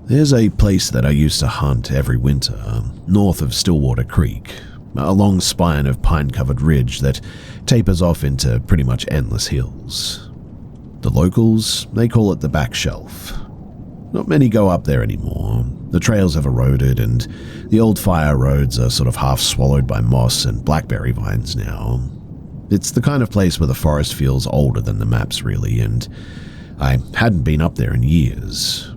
There's a place that I used to hunt every winter, north of Stillwater Creek, a long spine of pine-covered ridge that tapers off into pretty much endless hills. The locals, they call it the back shelf. Not many go up there anymore. The trails have eroded and the old fire roads are sort of half swallowed by moss and blackberry vines now. It's the kind of place where the forest feels older than the maps really, and I hadn't been up there in years.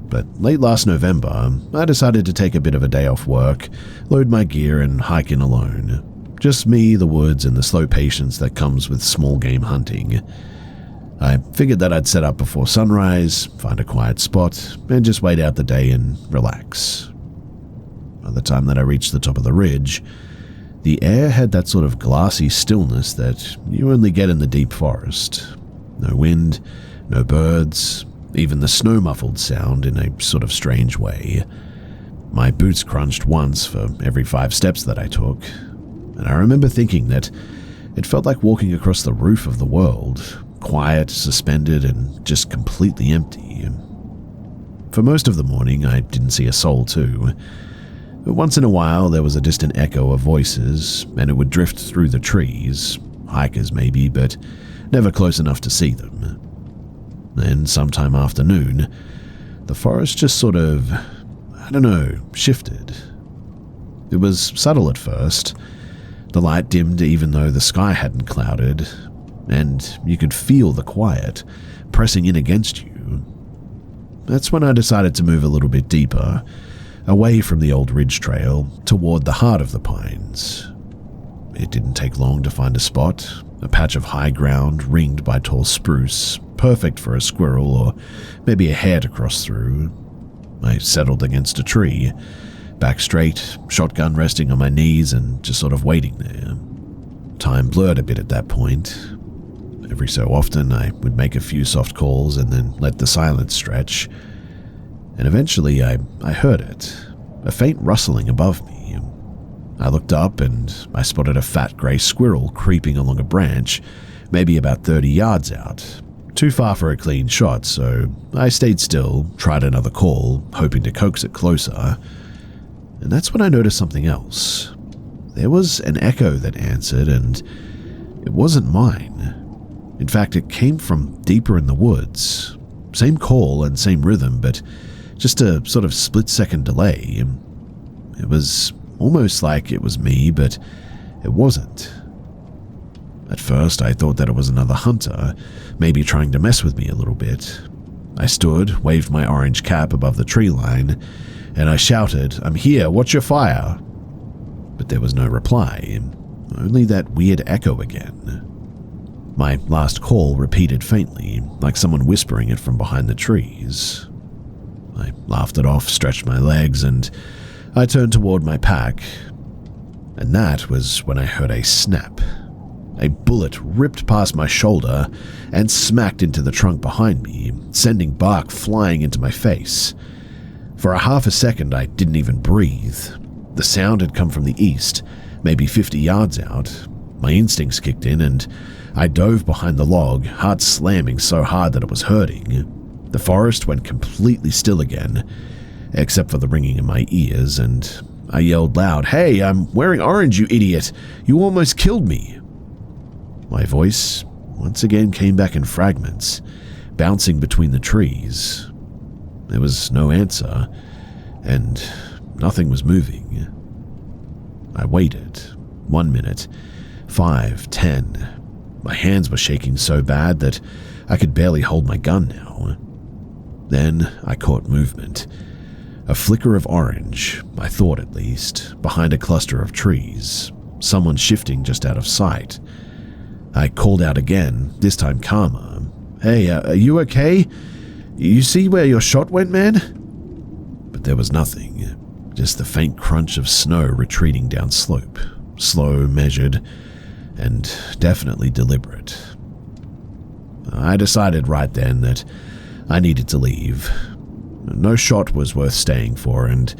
But late last November, I decided to take a bit of a day off work, load my gear and hike in alone. Just me, the woods, and the slow patience that comes with small game hunting. I figured that I'd set up before sunrise, find a quiet spot, and just wait out the day and relax. By the time that I reached the top of the ridge, the air had that sort of glassy stillness that you only get in the deep forest. No wind, no birds, even the snow-muffled sound in a sort of strange way. My boots crunched once for every 5 steps that I took, and I remember thinking that it felt like walking across the roof of the world, quiet, suspended, and just completely empty. For most of the morning, I didn't see a soul too. But once in a while, there was a distant echo of voices, and it would drift through the trees, hikers maybe, but never close enough to see them. Then, sometime afternoon, the forest just sort of, shifted. It was subtle at first. The light dimmed even though the sky hadn't clouded, and you could feel the quiet pressing in against you. That's when I decided to move a little bit deeper, away from the old ridge trail, toward the heart of the pines. It didn't take long to find a spot, a patch of high ground ringed by tall spruce, perfect for a squirrel or maybe a hare to cross through. I settled against a tree, back straight, shotgun resting on my knees and just sort of waiting there. Time blurred a bit at that point. Every so often I would make a few soft calls and then let the silence stretch. And eventually I heard it, a faint rustling above me. I looked up and I spotted a fat grey squirrel creeping along a branch, maybe about 30 yards out. Too far for a clean shot, so I stayed still, tried another call, hoping to coax it closer. And that's when I noticed something else. There was an echo that answered, and it wasn't mine. In fact, it came from deeper in the woods. Same call and same rhythm, but just a sort of split-second delay. It was almost like it was me, but it wasn't. At first, I thought that it was another hunter, maybe trying to mess with me a little bit. I stood, waved my orange cap above the tree line, and I shouted, "I'm here, what's your fire?" But there was no reply, only that weird echo again. My last call repeated faintly, like someone whispering it from behind the trees. I laughed it off, stretched my legs, and I turned toward my pack. And that was when I heard a snap. A bullet ripped past my shoulder and smacked into the trunk behind me, sending bark flying into my face. For a half a second, I didn't even breathe. The sound had come from the east, maybe 50 yards out. My instincts kicked in, and I dove behind the log, heart slamming so hard that it was hurting. The forest went completely still again, except for the ringing in my ears, and I yelled loud, "Hey, I'm wearing orange, you idiot! You almost killed me!" My voice once again came back in fragments, bouncing between the trees. There was no answer, and nothing was moving. I waited. 1 minute, 5, 10. My hands were shaking so bad that I could barely hold my gun now. Then I caught movement. A flicker of orange, I thought at least, behind a cluster of trees. Someone shifting just out of sight. I called out again, this time calmer. "Hey, are you okay? You see where your shot went, man?" But there was nothing, just the faint crunch of snow retreating down slope, slow, measured, and definitely deliberate. I decided right then that I needed to leave. No shot was worth staying for, and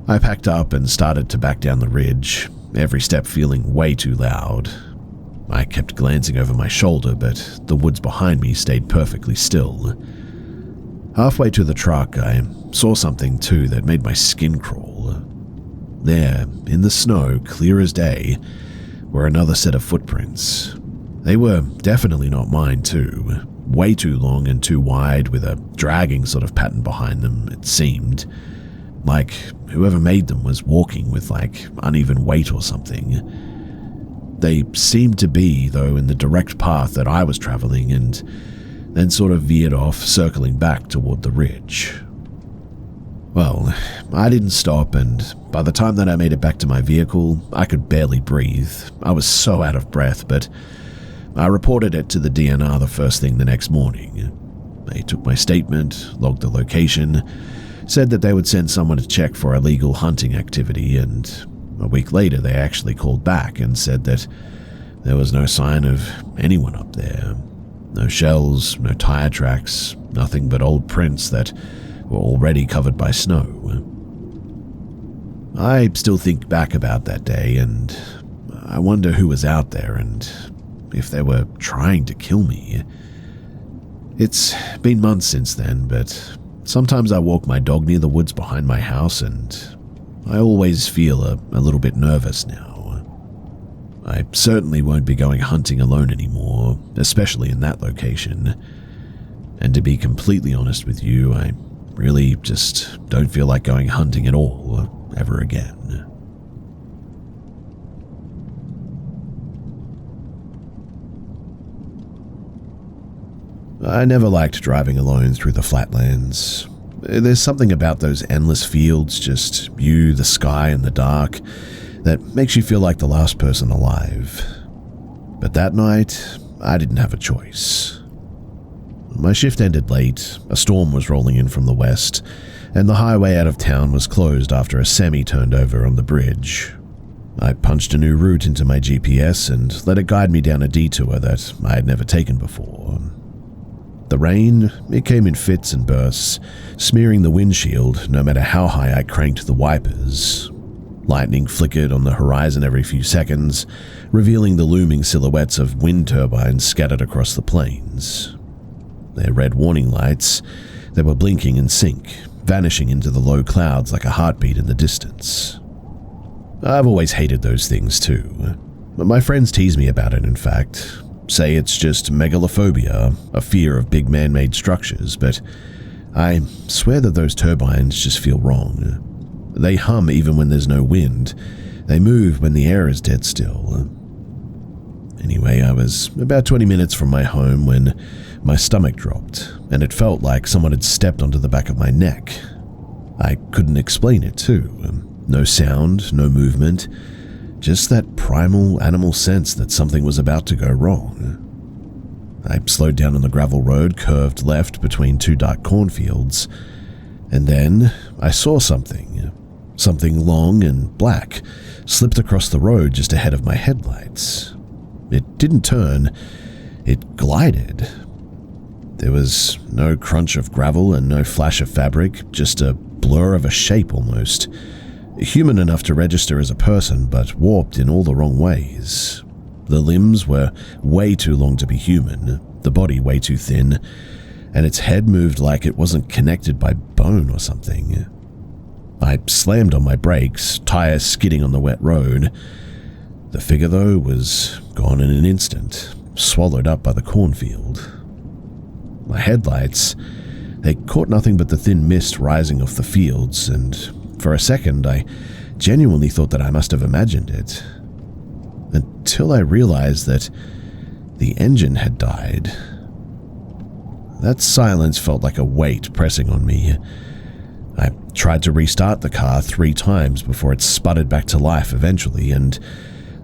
I packed up and started to back down the ridge, every step feeling way too loud. I kept glancing over my shoulder, but the woods behind me stayed perfectly still. Halfway to the truck, I saw something too that made my skin crawl. There, in the snow, clear as day, were another set of footprints. They were definitely not mine too, way too long and too wide with a dragging sort of pattern behind them, it seemed. Like whoever made them was walking with uneven weight or something. They seemed to be, though, in the direct path that I was traveling and then sort of veered off, circling back toward the ridge. Well, I didn't stop, and by the time that I made it back to my vehicle, I could barely breathe. I was so out of breath, but I reported it to the DNR the first thing the next morning. They took my statement, logged the location, said that they would send someone to check for illegal hunting activity, and a week later they actually called back and said that there was no sign of anyone up there. No shells, no tire tracks, nothing but old prints that were already covered by snow. I still think back about that day, and I wonder who was out there and if they were trying to kill me. It's been months since then, but sometimes I walk my dog near the woods behind my house, and I always feel a little bit nervous now. I certainly won't be going hunting alone anymore, especially in that location. And to be completely honest with you, I really just don't feel like going hunting at all, ever again. I never liked driving alone through the flatlands. There's something about those endless fields, just you, the sky, and the dark, that makes you feel like the last person alive. But that night, I didn't have a choice. My shift ended late, a storm was rolling in from the west, and the highway out of town was closed after a semi turned over on the bridge. I punched a new route into my GPS and let it guide me down a detour that I had never taken before. The rain, it came in fits and bursts, smearing the windshield no matter how high I cranked the wipers. Lightning flickered on the horizon every few seconds, revealing the looming silhouettes of wind turbines scattered across the plains. Their red warning lights, they were blinking in sync, vanishing into the low clouds like a heartbeat in the distance. I've always hated those things too. My friends tease me about it, in fact. Say it's just megalophobia, a fear of big man-made structures, but I swear that those turbines just feel wrong. They hum even when there's no wind. They move when the air is dead still. Anyway, I was about 20 minutes from my home when my stomach dropped, and it felt like someone had stepped onto the back of my neck. I couldn't explain it too. No sound, no movement, just that primal animal sense that something was about to go wrong. I slowed down on the gravel road, curved left between two dark cornfields, and then I saw something long and black, slipped across the road just ahead of my headlights. It didn't turn, it glided. There was no crunch of gravel and no flash of fabric, just a blur of a shape almost. Human enough to register as a person, but warped in all the wrong ways. The limbs were way too long to be human, the body way too thin, and its head moved like it wasn't connected by bone or something. I slammed on my brakes, tires skidding on the wet road. The figure, though, was gone in an instant, swallowed up by the cornfield. My headlights, they caught nothing but the thin mist rising off the fields, and for a second I genuinely thought that I must have imagined it. Until I realized that the engine had died. That silence felt like a weight pressing on me. I tried to restart the car 3 times before it sputtered back to life eventually, and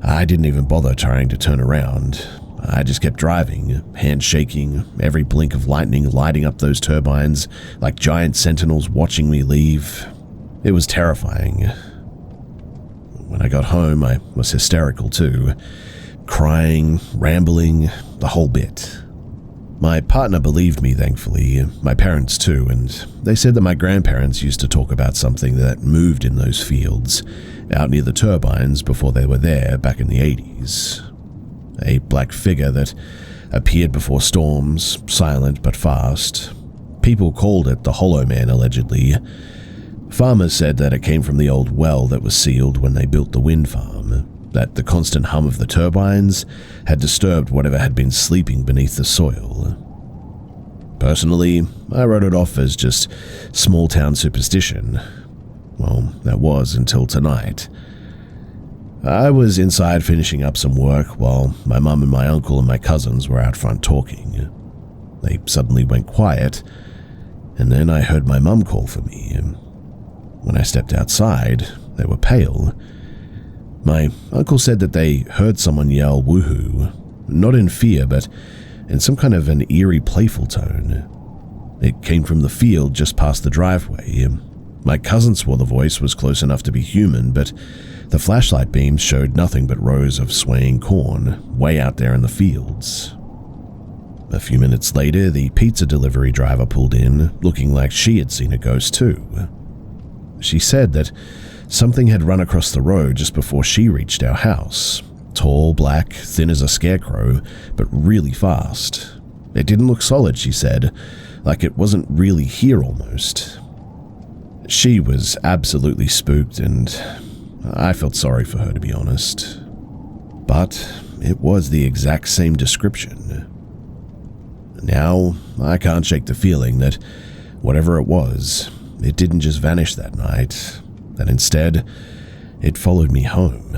I didn't even bother trying to turn around. I just kept driving, hands shaking, every blink of lightning lighting up those turbines like giant sentinels watching me leave. It was terrifying. When I got home, I was hysterical too, crying, rambling, the whole bit. My partner believed me, thankfully, my parents too, and they said that my grandparents used to talk about something that moved in those fields, out near the turbines before they were there back in the 80s. A black figure that appeared before storms, silent but fast. People called it the Hollow Man, allegedly. Farmers said that it came from the old well that was sealed when they built the wind farm, that the constant hum of the turbines had disturbed whatever had been sleeping beneath the soil. Personally, I wrote it off as just small-town superstition. Well, that was until tonight. I was inside finishing up some work while my mum and my uncle and my cousins were out front talking. They suddenly went quiet, and then I heard my mum call for me. When I stepped outside, they were pale. My uncle said that they heard someone yell woohoo, not in fear, but in some kind of an eerie, playful tone. It came from the field just past the driveway. My cousin swore the voice was close enough to be human, but the flashlight beams showed nothing but rows of swaying corn way out there in the fields. A few minutes later, the pizza delivery driver pulled in, looking like she had seen a ghost too. She said that something had run across the road just before she reached our house. Tall, black, thin as a scarecrow, but really fast. It didn't look solid, she said, like it wasn't really here almost. She was absolutely spooked, and I felt sorry for her, to be honest. But it was the exact same description. Now, I can't shake the feeling that whatever it was, it didn't just vanish that night, that instead, it followed me home.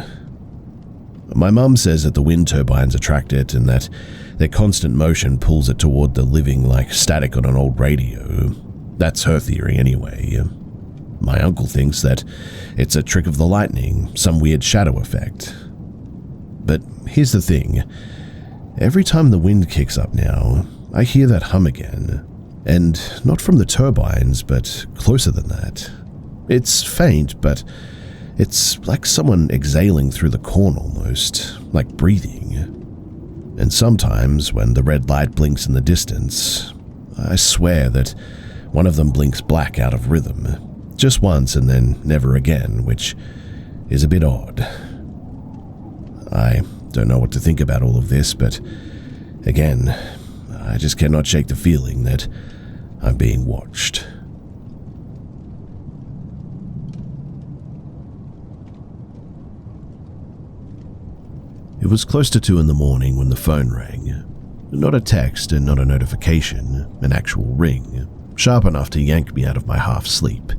My mum says that the wind turbines attract it and that their constant motion pulls it toward the living like static on an old radio. That's her theory anyway. My uncle thinks that it's a trick of the lightning, some weird shadow effect. But here's the thing. Every time the wind kicks up now, I hear that hum again. And not from the turbines, but closer than that. It's faint, but it's like someone exhaling through the corn almost, like breathing. And sometimes when the red light blinks in the distance, I swear that one of them blinks black out of rhythm. Just once and then never again, which is a bit odd. I don't know what to think about all of this, but again, I just cannot shake the feeling that I'm being watched. It was close to 2 in the morning when the phone rang. Not a text and not a notification, an actual ring, sharp enough to yank me out of my half-sleep.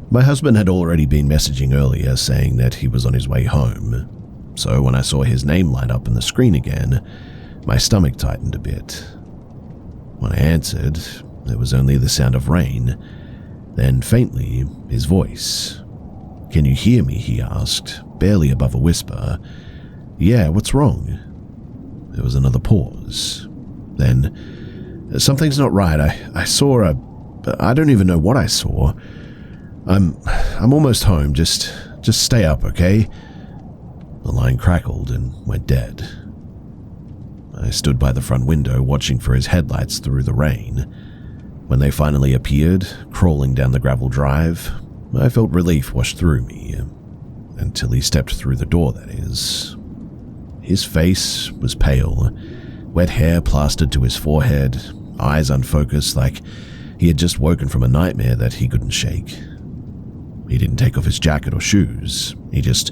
My husband had already been messaging earlier saying that he was on his way home, so when I saw his name light up on the screen again, my stomach tightened a bit. When I answered, there was only the sound of rain, then faintly, his voice. "Can you hear me?" he asked, barely above a whisper. "Yeah, what's wrong?" There was another pause. Then, "Something's not right. I saw I don't even know what I saw. I'm almost home. Just stay up, okay?" The line crackled and went dead. I stood by the front window watching for his headlights through the rain. When they finally appeared, crawling down the gravel drive, I felt relief wash through me. Until he stepped through the door, that is. His face was pale, wet hair plastered to his forehead, eyes unfocused like he had just woken from a nightmare that he couldn't shake. He didn't take off his jacket or shoes. He just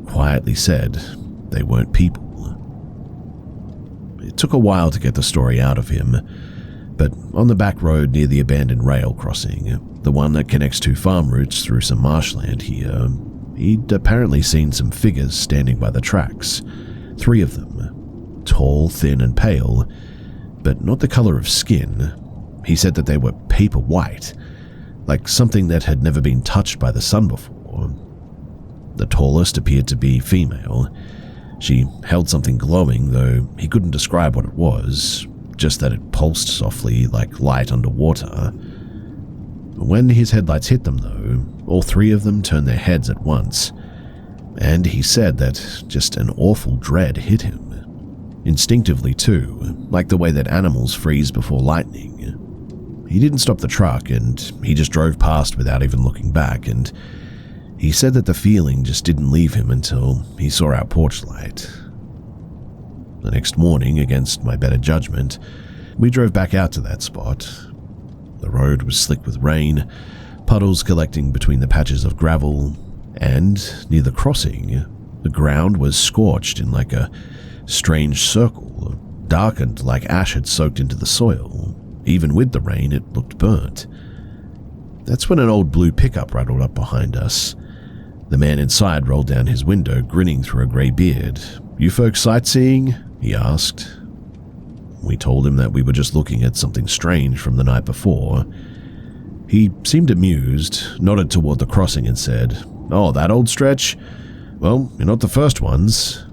quietly said they weren't people. It took a while to get the story out of him, but on the back road near the abandoned rail crossing, the one that connects 2 farm routes through some marshland here, he'd apparently seen some figures standing by the tracks. 3 of them, tall, thin, and pale, but not the color of skin. He said that they were paper white, like something that had never been touched by the sun before. The tallest appeared to be female. She held something glowing, though he couldn't describe what it was, just that it pulsed softly like light underwater. When his headlights hit them, though, all 3 of them turned their heads at once, and he said that just an awful dread hit him. Instinctively, too, like the way that animals freeze before lightning. He didn't stop the truck, and he just drove past without even looking back, and he said that the feeling just didn't leave him until he saw our porch light. The next morning, against my better judgment, we drove back out to that spot. The road was slick with rain, puddles collecting between the patches of gravel, and near the crossing, the ground was scorched in like a strange circle, darkened like ash had soaked into the soil. Even with the rain, it looked burnt. That's when an old blue pickup rattled up behind us. The man inside rolled down his window, grinning through a grey beard. "You folks sightseeing?" he asked. We told him that we were just looking at something strange from the night before. He seemed amused, nodded toward the crossing and said, "Oh, that old stretch? Well, you're not the first ones."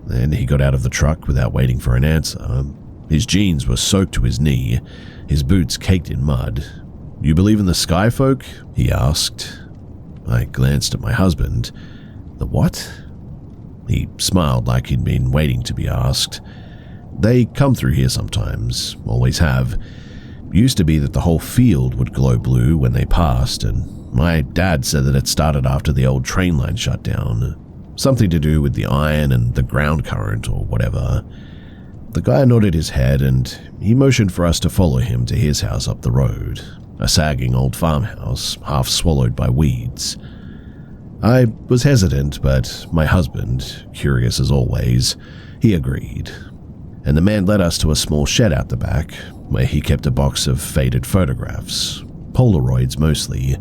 Then he got out of the truck without waiting for an answer. His jeans were soaked to his knee, his boots caked in mud. "You believe in the sky folk?" he asked. I glanced at my husband. "The what?" He smiled like he'd been waiting to be asked. "They come through here sometimes, always have. Used to be that the whole field would glow blue when they passed, and my dad said that it started after the old train line shut down. Something to do with the iron and the ground current or whatever." The guy nodded his head and he motioned for us to follow him to his house up the road, a sagging old farmhouse, half swallowed by weeds. I was hesitant, but my husband, curious as always, he agreed. And the man led us to a small shed out the back, where he kept a box of faded photographs, Polaroids mostly,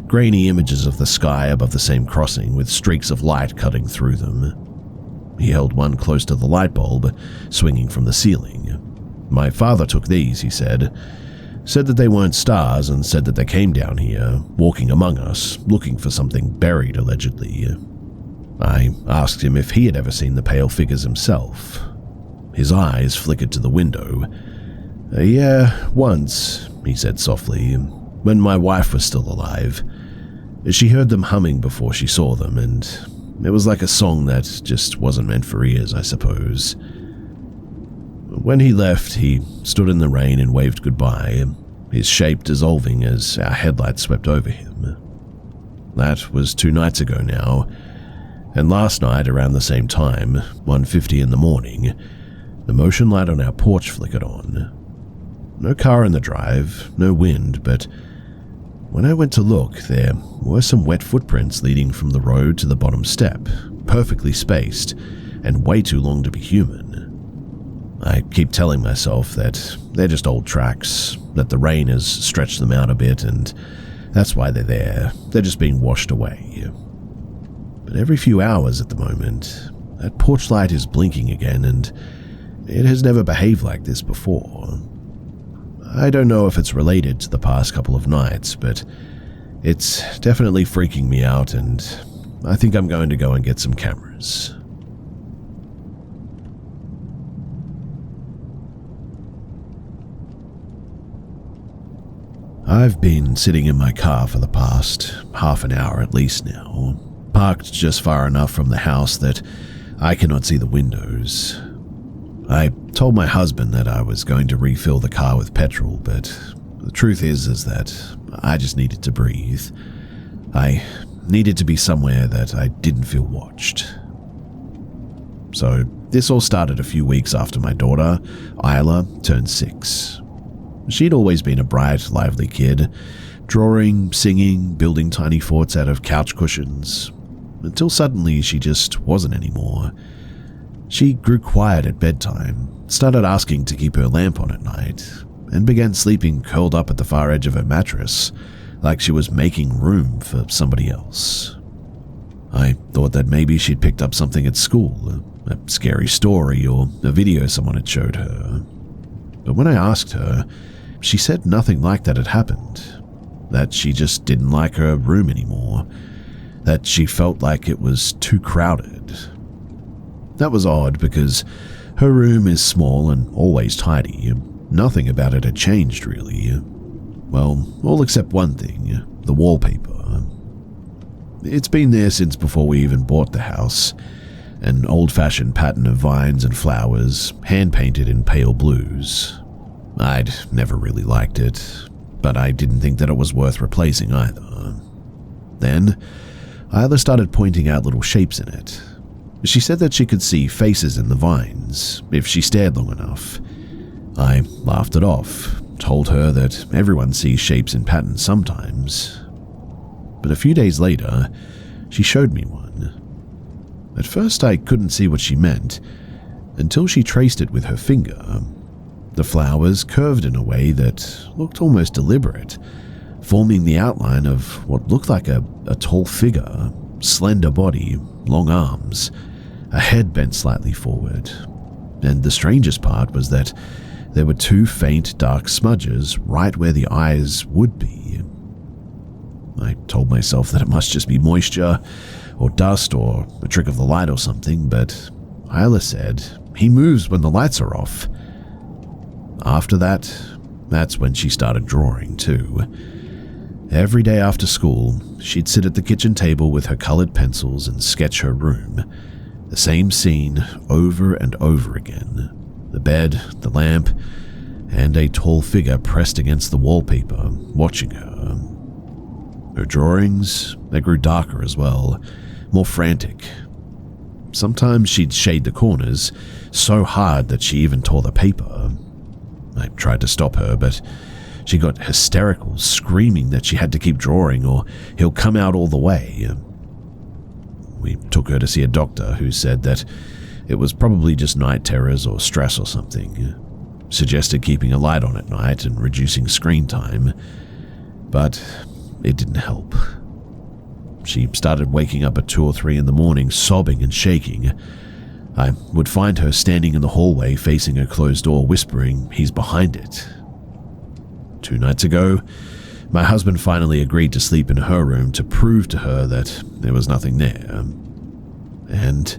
grainy images of the sky above the same crossing with streaks of light cutting through them. He held one close to the light bulb, swinging from the ceiling. "My father took these," he said that they weren't stars and said that they came down here, walking among us, looking for something buried allegedly. I asked him if he had ever seen the pale figures himself. His eyes flickered to the window. "Yeah, once," he said softly, "when my wife was still alive. She heard them humming before she saw them, and it was like a song that just wasn't meant for ears, I suppose." When he left, he stood in the rain and waved goodbye, his shape dissolving as our headlights swept over him. That was 2 nights ago now, and last night around the same time, 1:50 in the morning, the motion light on our porch flickered on. No car in the drive, no wind, but when I went to look, there were some wet footprints leading from the road to the bottom step, perfectly spaced, and way too long to be human. I keep telling myself that they're just old tracks, that the rain has stretched them out a bit, and that's why they're there. They're just being washed away. But every few hours at the moment, that porch light is blinking again, and it has never behaved like this before. I don't know if it's related to the past couple of nights, but it's definitely freaking me out, and I think I'm going to go and get some cameras. I've been sitting in my car for the past half an hour at least now, parked just far enough from the house that I cannot see the windows. I told my husband that I was going to refill the car with petrol, but the truth is that I just needed to breathe. I needed to be somewhere that I didn't feel watched. So this all started a few weeks after my daughter, Isla, turned 6. She'd always been a bright, lively kid, drawing, singing, building tiny forts out of couch cushions, until suddenly she just wasn't anymore. She grew quiet at bedtime, started asking to keep her lamp on at night, and began sleeping curled up at the far edge of her mattress, like she was making room for somebody else. I thought that maybe she'd picked up something at school, a scary story or a video someone had showed her. But when I asked her, she said nothing like that had happened, that she just didn't like her room anymore, that she felt like it was too crowded. That was odd because her room is small and always tidy. Nothing about it had changed really. Well, all except one thing, the wallpaper. It's been there since before we even bought the house, an old-fashioned pattern of vines and flowers, hand-painted in pale blues. I'd never really liked it, but I didn't think that it was worth replacing either. Then, Isla started pointing out little shapes in it. She said that she could see faces in the vines if she stared long enough. I laughed it off. told her that everyone sees shapes and patterns sometimes. But a few days later, she showed me one. At first, I couldn't see what she meant until she traced it with her finger. The flowers curved in a way that looked almost deliberate, forming the outline of what looked like a tall figure, slender body, long arms, a head bent slightly forward. And the strangest part was that there were two faint dark smudges right where the eyes would be. I told myself that it must just be moisture or dust or a trick of the light or something, but Isla said he moves when the lights are off. After that, that's when she started drawing too. Every day after school, she'd sit at the kitchen table with her colored pencils and sketch her room. The same scene over and over again. The bed, the lamp, and a tall figure pressed against the wallpaper, watching her. Her drawings, they grew darker as well, more frantic. Sometimes she'd shade the corners so hard that she even tore the paper. I tried to stop her, but she got hysterical, screaming that she had to keep drawing or he'll come out all the way. We took her to see a doctor who said that it was probably just night terrors or stress or something. Suggested keeping a light on at night and reducing screen time, but it didn't help. She started waking up at 2 or 3 in the morning, sobbing and shaking. I would find her standing in the hallway facing her closed door, whispering, "He's behind it." 2 nights ago, my husband finally agreed to sleep in her room to prove to her that there was nothing there. And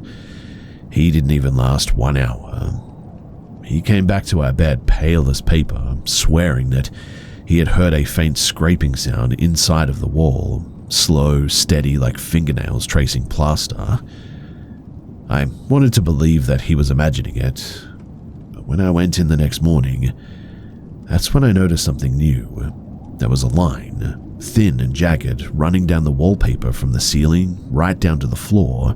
he didn't even last 1 hour. He came back to our bed pale as paper, swearing that he had heard a faint scraping sound inside of the wall, slow, steady like fingernails tracing plaster. I wanted to believe that he was imagining it, but when I went in the next morning, that's when I noticed something new. There was a line, thin and jagged, running down the wallpaper from the ceiling right down to the floor.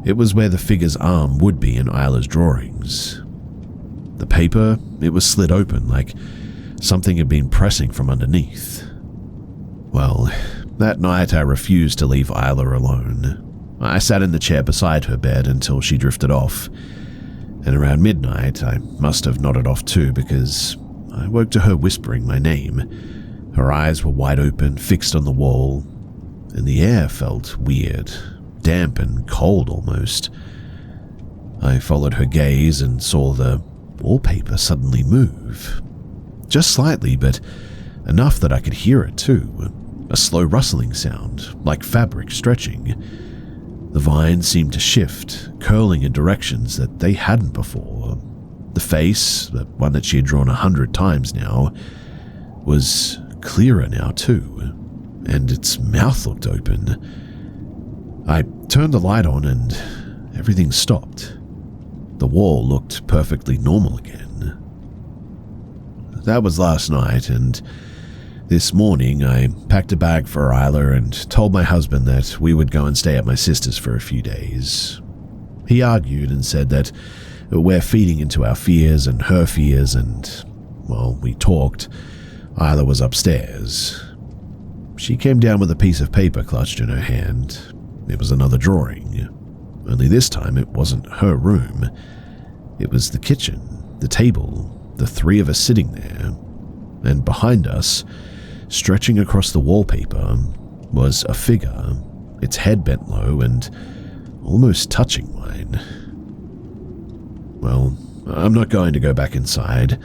It was where the figure's arm would be in Isla's drawings. The paper, it was slit open like something had been pressing from underneath. Well, that night I refused to leave Isla alone. I sat in the chair beside her bed until she drifted off, and around midnight I must have nodded off too because I woke to her whispering my name. Her eyes were wide open, fixed on the wall, and the air felt weird, damp and cold almost. I followed her gaze and saw the wallpaper suddenly move. Just slightly, but enough that I could hear it too. A slow rustling sound, like fabric stretching. The vines seemed to shift, curling in directions that they hadn't before. The face, the one that she had drawn 100 times now, was clearer now too, and its mouth looked open. I turned the light on and everything stopped. The wall looked perfectly normal again. That was last night, and this morning I packed a bag for Isla and told my husband that we would go and stay at my sister's for a few days. He argued and said that we're feeding into our fears and her fears, and while we talked, Isla was upstairs. She came down with a piece of paper clutched in her hand. It was another drawing. Only this time it wasn't her room. It was the kitchen, the table, the 3 of us sitting there, and behind us, stretching across the wallpaper, was a figure, its head bent low and almost touching mine. Well, I'm not going to go back inside.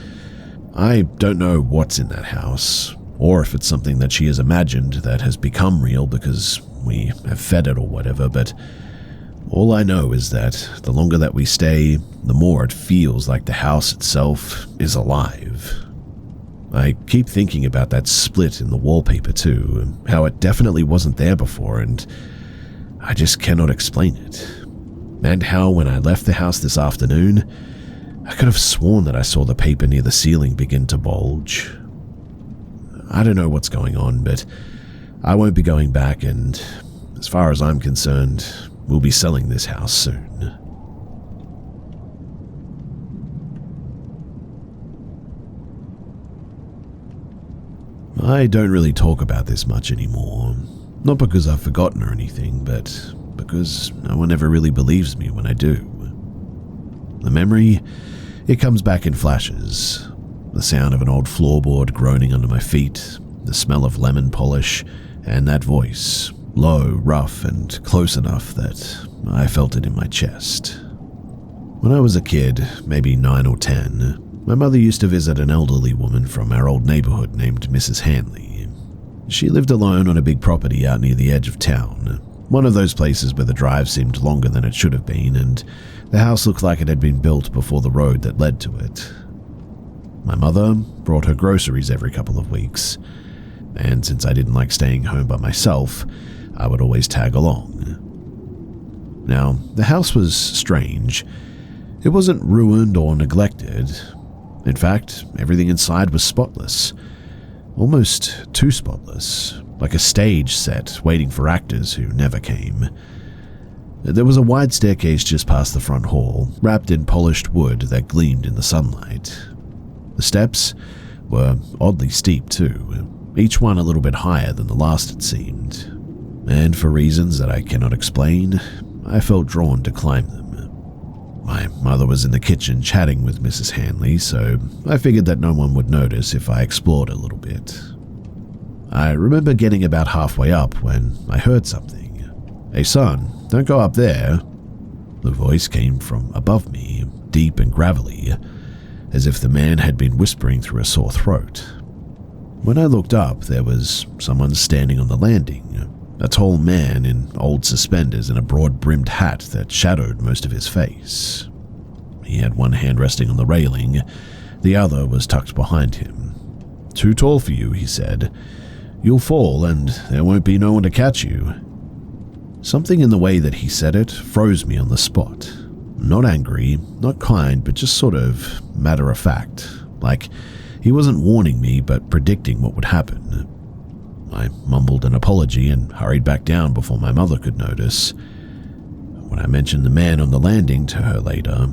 I don't know what's in that house, or if it's something that she has imagined that has become real because we have fed it or whatever, but all I know is that the longer that we stay, the more it feels like the house itself is alive. I keep thinking about that split in the wallpaper too, how it definitely wasn't there before, and I just cannot explain it. And how when I left the house this afternoon, I could have sworn that I saw the paper near the ceiling begin to bulge. I don't know what's going on, but I won't be going back, and as far as I'm concerned, we'll be selling this house soon. I don't really talk about this much anymore. Not because I've forgotten or anything, but because no one ever really believes me when I do. The memory, it comes back in flashes. The sound of an old floorboard groaning under my feet, the smell of lemon polish, and that voice, low, rough, and close enough that I felt it in my chest. When I was a kid, maybe 9 or 10, my mother used to visit an elderly woman from our old neighborhood named Mrs. Hanley. She lived alone on a big property out near the edge of town, one of those places where the drive seemed longer than it should have been, and the house looked like it had been built before the road that led to it. My mother brought her groceries every couple of weeks, and since I didn't like staying home by myself, I would always tag along. Now, the house was strange. It wasn't ruined or neglected. In fact, everything inside was spotless. Almost too spotless, like a stage set waiting for actors who never came. There was a wide staircase just past the front hall, wrapped in polished wood that gleamed in the sunlight. The steps were oddly steep too, each one a little bit higher than the last it seemed, and for reasons that I cannot explain, I felt drawn to climb them. My mother was in the kitchen chatting with Mrs. Hanley, so I figured that no one would notice if I explored a little bit. I remember getting about halfway up when I heard something. "Hey son, don't go up there." The voice came from above me, deep and gravelly, as if the man had been whispering through a sore throat. When I looked up, there was someone standing on the landing, a tall man in old suspenders and a broad-brimmed hat that shadowed most of his face. He had one hand resting on the railing, the other was tucked behind him. "Too tall for you," he said. "You'll fall and there won't be no one to catch you." Something in the way that he said it froze me on the spot. Not angry, not kind, but just sort of matter-of-fact, like he wasn't warning me but predicting what would happen. I mumbled an apology and hurried back down before my mother could notice. When I mentioned the man on the landing to her later,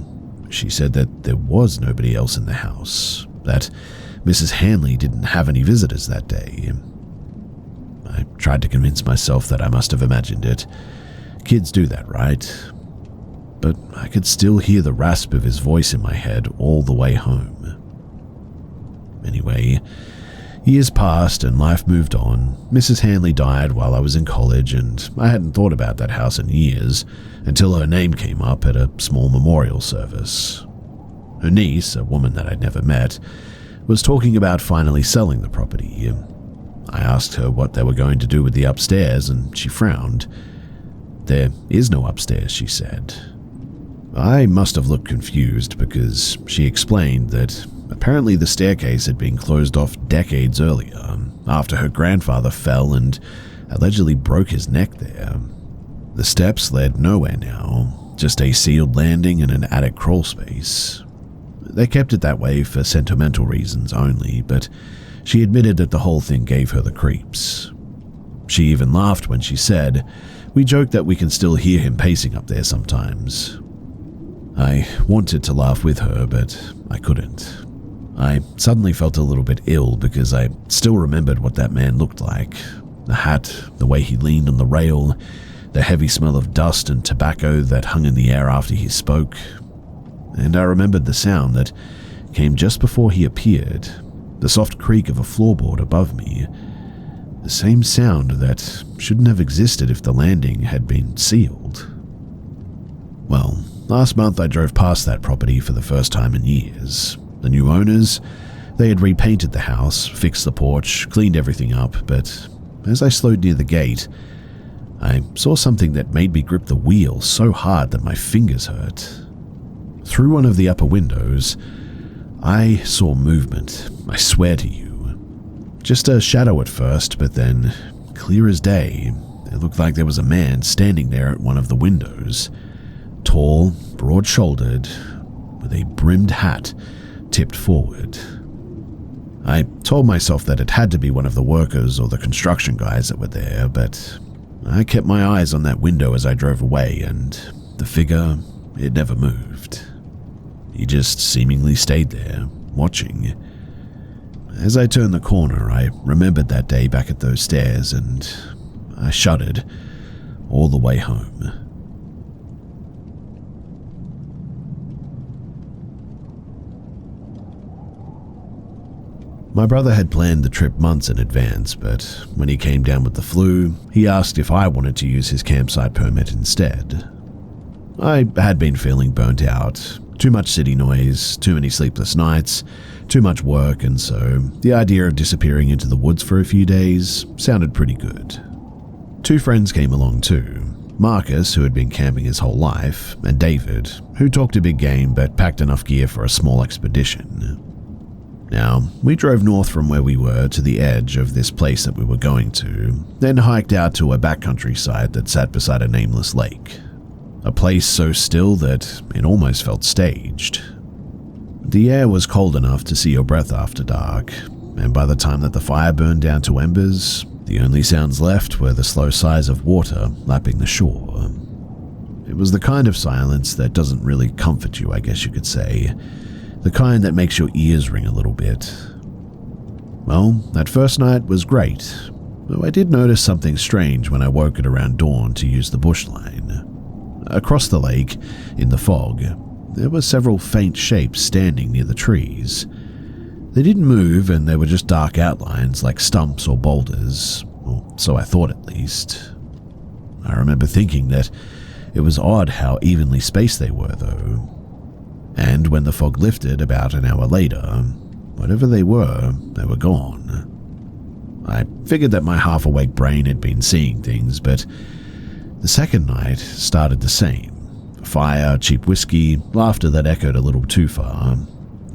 she said that there was nobody else in the house, that Mrs. Hanley didn't have any visitors that day. I tried to convince myself that I must have imagined it. Kids do that, right? But I could still hear the rasp of his voice in my head all the way home. Anyway, years passed and life moved on. Mrs. Hanley died while I was in college, and I hadn't thought about that house in years until her name came up at a small memorial service. Her niece, a woman that I'd never met, was talking about finally selling the property. I asked her what they were going to do with the upstairs, and she frowned. "There is no upstairs," she said. I must have looked confused because she explained that apparently the staircase had been closed off decades earlier, after her grandfather fell and allegedly broke his neck there. The steps led nowhere now, just a sealed landing and an attic crawl space. They kept it that way for sentimental reasons only, but she admitted that the whole thing gave her the creeps. She even laughed when she said, "We joke that we can still hear him pacing up there sometimes." I wanted to laugh with her, but I couldn't. I suddenly felt a little bit ill because I still remembered what that man looked like. The hat, the way he leaned on the rail, the heavy smell of dust and tobacco that hung in the air after he spoke. And I remembered the sound that came just before he appeared, the soft creak of a floorboard above me. The same sound that shouldn't have existed if the landing had been sealed. Well, last month I drove past that property for the first time in years. The new owners, they had repainted the house, fixed the porch, cleaned everything up, but as I slowed near the gate, I saw something that made me grip the wheel so hard that my fingers hurt. Through one of the upper windows, I saw movement, I swear to you. Just a shadow at first, but then, clear as day, it looked like there was a man standing there at one of the windows. Tall, broad-shouldered, with a brimmed hat tipped forward. I told myself that it had to be one of the workers or the construction guys that were there, but I kept my eyes on that window as I drove away, and the figure, it never moved. He just seemingly stayed there, watching. As I turned the corner, I remembered that day back at those stairs, and I shuddered all the way home. My brother had planned the trip months in advance, but when he came down with the flu, he asked if I wanted to use his campsite permit instead. I had been feeling burnt out. Too much city noise, too many sleepless nights, too much work, and so the idea of disappearing into the woods for a few days sounded pretty good. 2 friends came along too. Marcus, who had been camping his whole life, and David, who talked a big game but packed enough gear for a small expedition. Now, we drove north from where we were to the edge of this place that we were going to, then hiked out to a backcountry site that sat beside a nameless lake. A place so still that it almost felt staged. The air was cold enough to see your breath after dark, and by the time that the fire burned down to embers, the only sounds left were the slow sighs of water lapping the shore. It was the kind of silence that doesn't really comfort you, I guess you could say. The kind that makes your ears ring a little bit. Well, that first night was great, though I did notice something strange when I woke at around dawn to use the bush line. Across the lake, in the fog, there were several faint shapes standing near the trees. They didn't move, and they were just dark outlines like stumps or boulders, or so I thought at least. I remember thinking that it was odd how evenly spaced they were, though. And when the fog lifted about an hour later, whatever they were gone. I figured that my half-awake brain had been seeing things, but the second night started the same. Fire, cheap whiskey, laughter that echoed a little too far.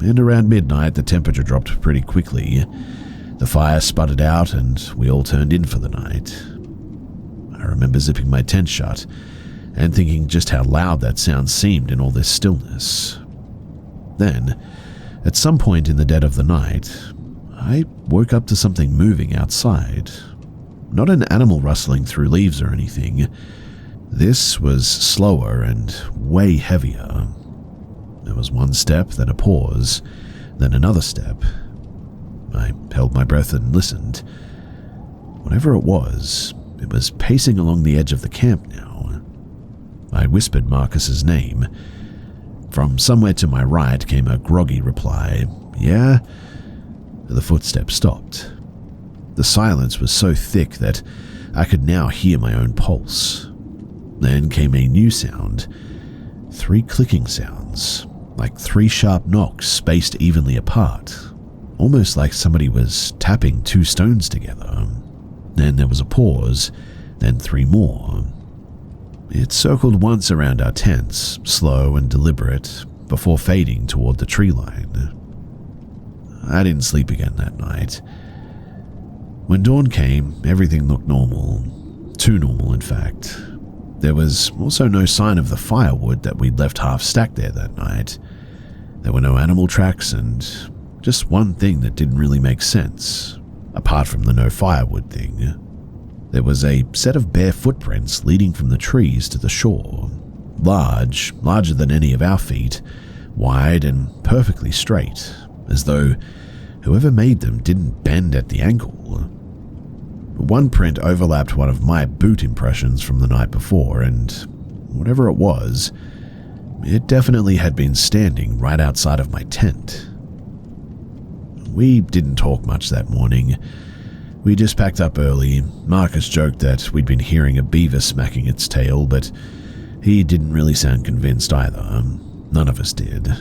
And around midnight, the temperature dropped pretty quickly. The fire sputtered out, and we all turned in for the night. I remember zipping my tent shut and thinking just how loud that sound seemed in all this stillness. Then, at some point in the dead of the night, I woke up to something moving outside. Not an animal rustling through leaves or anything. This was slower and way heavier. There was one step, then a pause, then another step. I held my breath and listened. Whatever it was pacing along the edge of the camp now. I whispered Marcus's name. From somewhere to my right came a groggy reply, "Yeah?" The footsteps stopped. The silence was so thick that I could now hear my own pulse. Then came a new sound. 3 clicking sounds, like 3 sharp knocks spaced evenly apart, almost like somebody was tapping 2 stones together. Then there was a pause, then 3 more. It circled once around our tents, slow and deliberate, before fading toward the tree line. I didn't sleep again that night. When dawn came, everything looked normal. Too normal, in fact. There was also no sign of the firewood that we'd left half stacked there that night. There were no animal tracks, and just one thing that didn't really make sense, apart from the no firewood thing. There was a set of bare footprints leading from the trees to the shore. Larger than any of our feet, wide and perfectly straight, as though whoever made them didn't bend at the ankle. One print overlapped one of my boot impressions from the night before, and whatever it was, it definitely had been standing right outside of my tent. We didn't talk much that morning. We just packed up early. Marcus joked that we'd been hearing a beaver smacking its tail, but he didn't really sound convinced either. None of us did.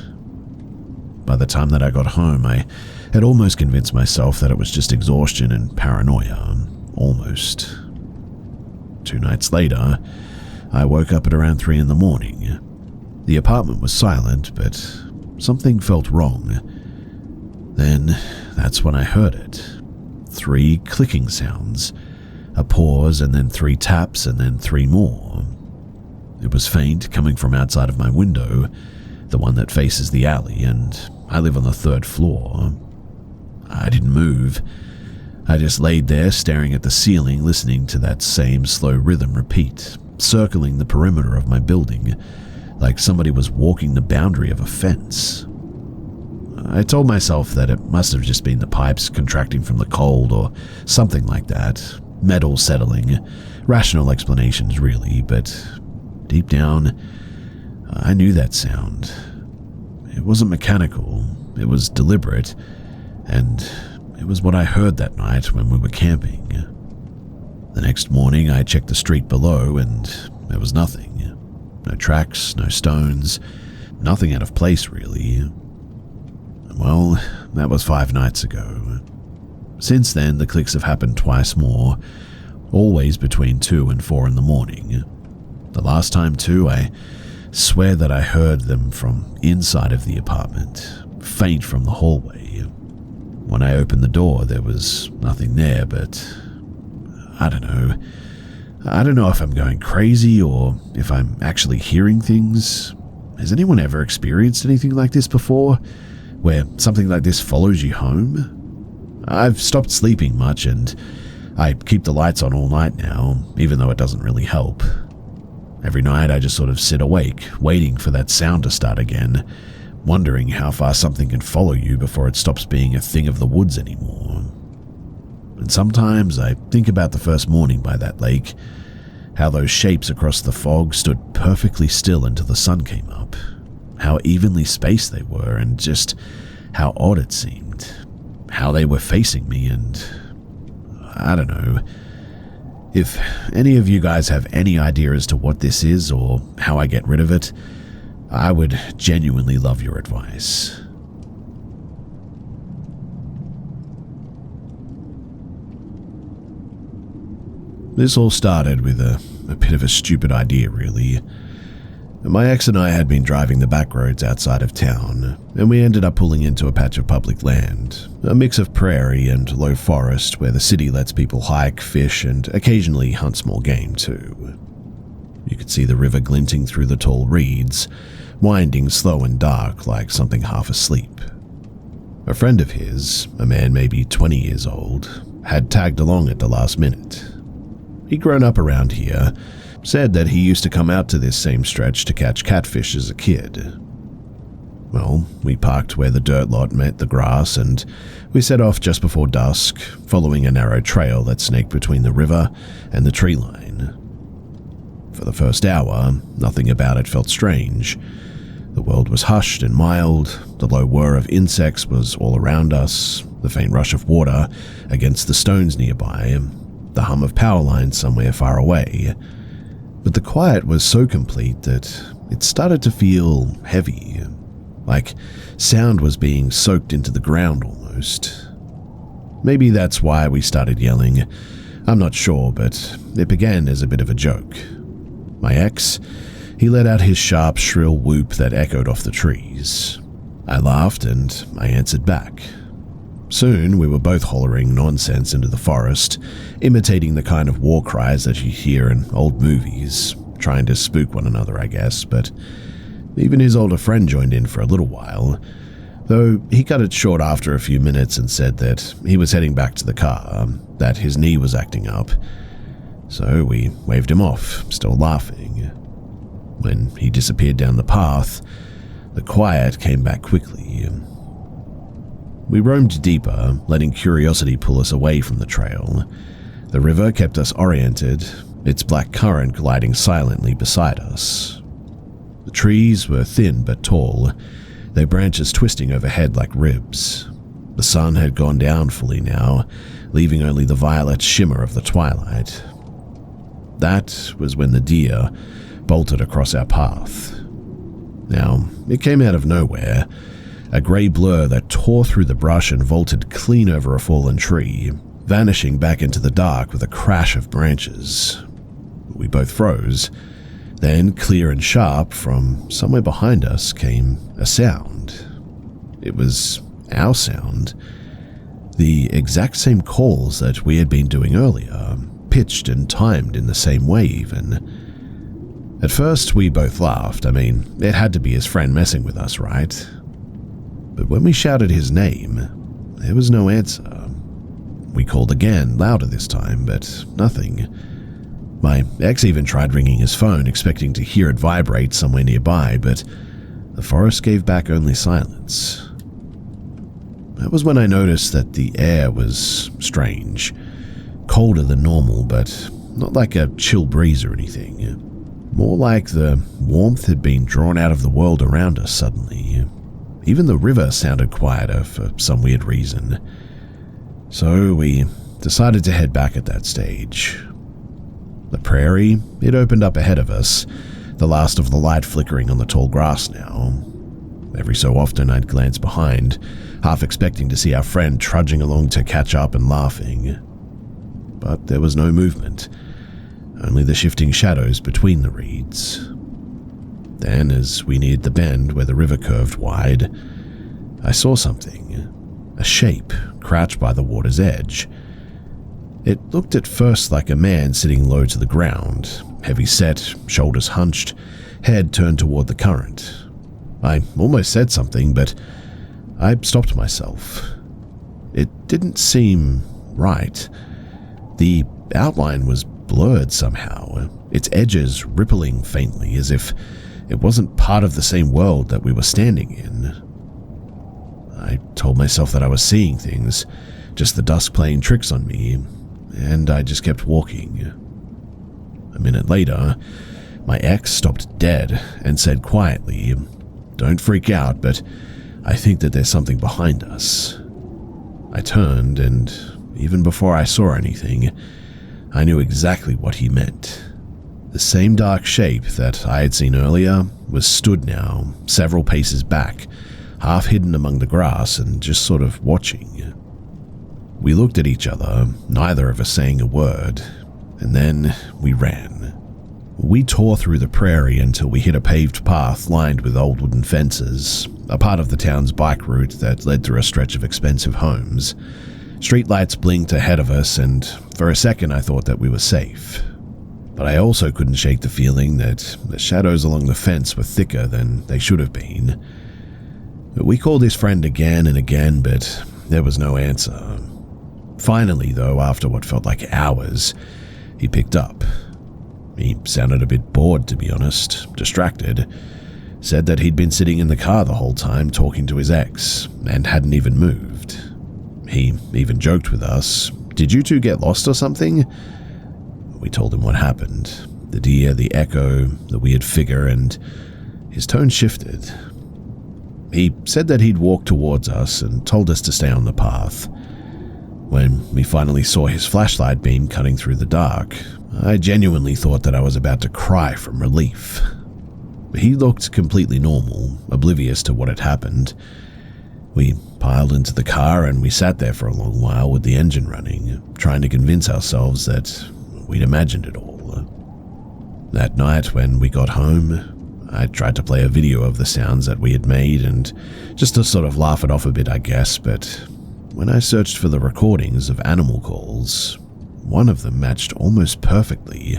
By the time that I got home, I had almost convinced myself that it was just exhaustion and paranoia. Almost. 2 nights later, I woke up at around 3 in the morning. The apartment was silent, but something felt wrong. Then, that's when I heard it. 3 clicking sounds. A pause, and then 3 taps, and then 3 more. It was faint, coming from outside of my window, the one that faces the alley, and I live on the 3rd floor. I didn't move. I just laid there, staring at the ceiling, listening to that same slow rhythm repeat, circling the perimeter of my building, like somebody was walking the boundary of a fence. I told myself that it must have just been the pipes contracting from the cold or something like that, metal settling, rational explanations really, but deep down, I knew that sound. It wasn't mechanical, it was deliberate, and it was what I heard that night when we were camping. The next morning, I checked the street below, and there was nothing. No tracks, no stones, nothing out of place, really. Well, that was 5 nights ago. Since then, the clicks have happened twice more, always between 2 and 4 in the morning. The last time, too, I swear that I heard them from inside of the apartment, faint from the hallway. When I opened the door, there was nothing there, but I don't know. I don't know if I'm going crazy or if I'm actually hearing things. Has anyone ever experienced anything like this before, where something like this follows you home? I've stopped sleeping much and I keep the lights on all night now, even though it doesn't really help. Every night I just sort of sit awake, waiting for that sound to start again, wondering how far something can follow you before it stops being a thing of the woods anymore. And sometimes I think about the first morning by that lake, how those shapes across the fog stood perfectly still until the sun came up, how evenly spaced they were, and just how odd it seemed, how they were facing me, and I don't know. If any of you guys have any idea as to what this is or how I get rid of it, I would genuinely love your advice. This all started with a bit of a stupid idea, really. My ex and I had been driving the back roads outside of town, and we ended up pulling into a patch of public land, a mix of prairie and low forest where the city lets people hike, fish, and occasionally hunt small game too. You could see the river glinting through the tall reeds, winding slow and dark like something half asleep. A friend of his, a man maybe 20 years old, had tagged along at the last minute. He'd grown up around here, said that he used to come out to this same stretch to catch catfish as a kid. Well, we parked where the dirt lot met the grass and we set off just before dusk, following a narrow trail that snaked between the river and the tree line. For the first hour, nothing about it felt strange. The world was hushed and mild, the low whir of insects was all around us, the faint rush of water against the stones nearby, the hum of power lines somewhere far away. But the quiet was so complete that it started to feel heavy, like sound was being soaked into the ground almost. Maybe that's why we started yelling. I'm not sure, but it began as a bit of a joke. My ex, he let out his sharp, shrill whoop that echoed off the trees. I laughed and I answered back. Soon, we were both hollering nonsense into the forest, imitating the kind of war cries that you hear in old movies, trying to spook one another, I guess, but even his older friend joined in for a little while, though he cut it short after a few minutes and said that he was heading back to the car, that his knee was acting up. So we waved him off, still laughing. When he disappeared down the path, the quiet came back quickly. We roamed deeper, letting curiosity pull us away from the trail. The river kept us oriented, its black current gliding silently beside us. The trees were thin but tall, their branches twisting overhead like ribs. The sun had gone down fully now, leaving only the violet shimmer of the twilight. That was when the deer bolted across our path. Now, it came out of nowhere, a grey blur that tore through the brush and vaulted clean over a fallen tree, vanishing back into the dark with a crash of branches. We both froze. Then, clear and sharp, from somewhere behind us came a sound. It was our sound. The exact same calls that we had been doing earlier, pitched and timed in the same way even. At first, we both laughed. I mean, it had to be his friend messing with us, right? But when we shouted his name, there was no answer. We called again, louder this time, but nothing. My ex even tried ringing his phone, expecting to hear it vibrate somewhere nearby, but the forest gave back only silence. That was when I noticed that the air was strange, colder than normal, but not like a chill breeze or anything. More like the warmth had been drawn out of the world around us suddenly. Even the river sounded quieter for some weird reason. So we decided to head back at that stage. The prairie, it opened up ahead of us, the last of the light flickering on the tall grass now. Every so often I'd glance behind, half expecting to see our friend trudging along to catch up and laughing. But there was no movement, only the shifting shadows between the reeds. Then, as we neared the bend where the river curved wide, I saw something, a shape crouched by the water's edge. It looked at first like a man sitting low to the ground, heavy set, shoulders hunched, head turned toward the current. I almost said something, but I stopped myself. It didn't seem right. The outline was blurred somehow, its edges rippling faintly as if it wasn't part of the same world that we were standing in. I told myself that I was seeing things, just the dusk playing tricks on me, and I just kept walking. A minute later, my ex stopped dead and said quietly, "Don't freak out, but I think that there's something behind us." I turned, and even before I saw anything, I knew exactly what he meant. The same dark shape that I had seen earlier was stood now, several paces back, half hidden among the grass and just sort of watching. We looked at each other, neither of us saying a word, and then we ran. We tore through the prairie until we hit a paved path lined with old wooden fences, a part of the town's bike route that led through a stretch of expensive homes. Streetlights blinked ahead of us, and for a second I thought that we were safe. But I also couldn't shake the feeling that the shadows along the fence were thicker than they should have been. We called his friend again and again, but there was no answer. Finally, though, after what felt like hours, he picked up. He sounded a bit bored, to be honest, distracted. Said that he'd been sitting in the car the whole time talking to his ex, and hadn't even moved. He even joked with us, "Did you two get lost or something?" We told him what happened. The deer, the echo, the weird figure, and his tone shifted. He said that he'd walk towards us and told us to stay on the path. When we finally saw his flashlight beam cutting through the dark, I genuinely thought that I was about to cry from relief. He looked completely normal, oblivious to what had happened. We piled into the car and we sat there for a long while with the engine running, trying to convince ourselves that we'd imagined it all. That night when we got home, I tried to play a video of the sounds that we had made and just to sort of laugh it off a bit, I guess, but when I searched for the recordings of animal calls, one of them matched almost perfectly.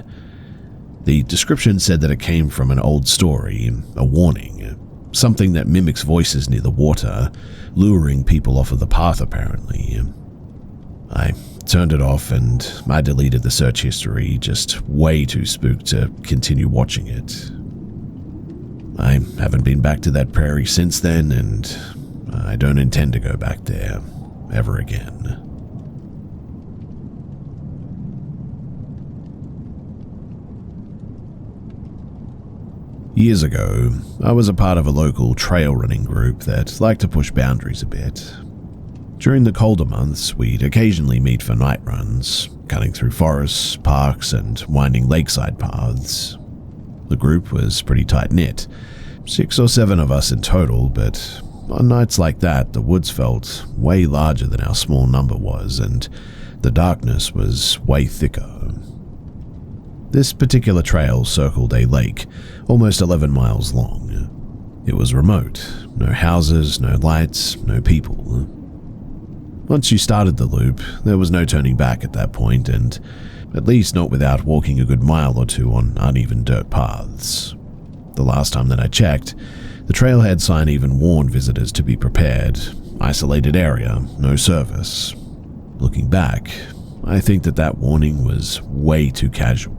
The description said that it came from an old story, a warning, something that mimics voices near the water, luring people off of the path apparently. I turned it off and I deleted the search history, just way too spooked to continue watching it. I haven't been back to that prairie since then, and I don't intend to go back there ever again. Years ago, I was a part of a local trail running group that liked to push boundaries a bit. During the colder months, we'd occasionally meet for night runs, cutting through forests, parks, and winding lakeside paths. The group was pretty tight-knit, 6 or 7 of us in total, but on nights like that, the woods felt way larger than our small number was, and the darkness was way thicker. This particular trail circled a lake, almost 11 miles long. It was remote, no houses, no lights, no people. Once you started the loop, there was no turning back at that point, and at least not without walking a good mile or two on uneven dirt paths. The last time that I checked, the trailhead sign even warned visitors to be prepared. Isolated area, no service. Looking back, I think that warning was way too casual.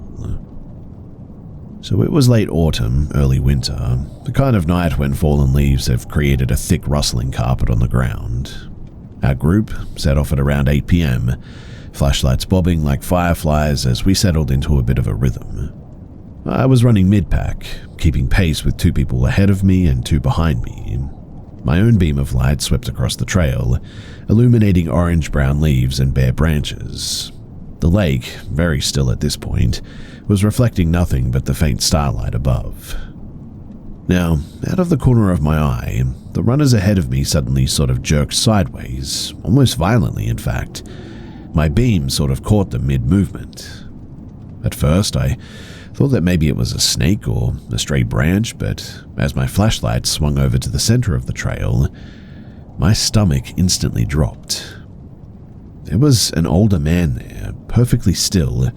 So it was late autumn, early winter, the kind of night when fallen leaves have created a thick rustling carpet on the ground. Our group set off at around 8 p.m, flashlights bobbing like fireflies as we settled into a bit of a rhythm. I was running mid-pack, keeping pace with 2 people ahead of me and 2 behind me. My own beam of light swept across the trail, illuminating orange-brown leaves and bare branches. The lake, very still at this point, was reflecting nothing but the faint starlight above. Now, out of the corner of my eye, the runners ahead of me suddenly sort of jerked sideways, almost violently in fact. My beam sort of caught them mid-movement. At first, I thought that maybe it was a snake or a stray branch, but as my flashlight swung over to the center of the trail, my stomach instantly dropped. There was an older man there, perfectly still,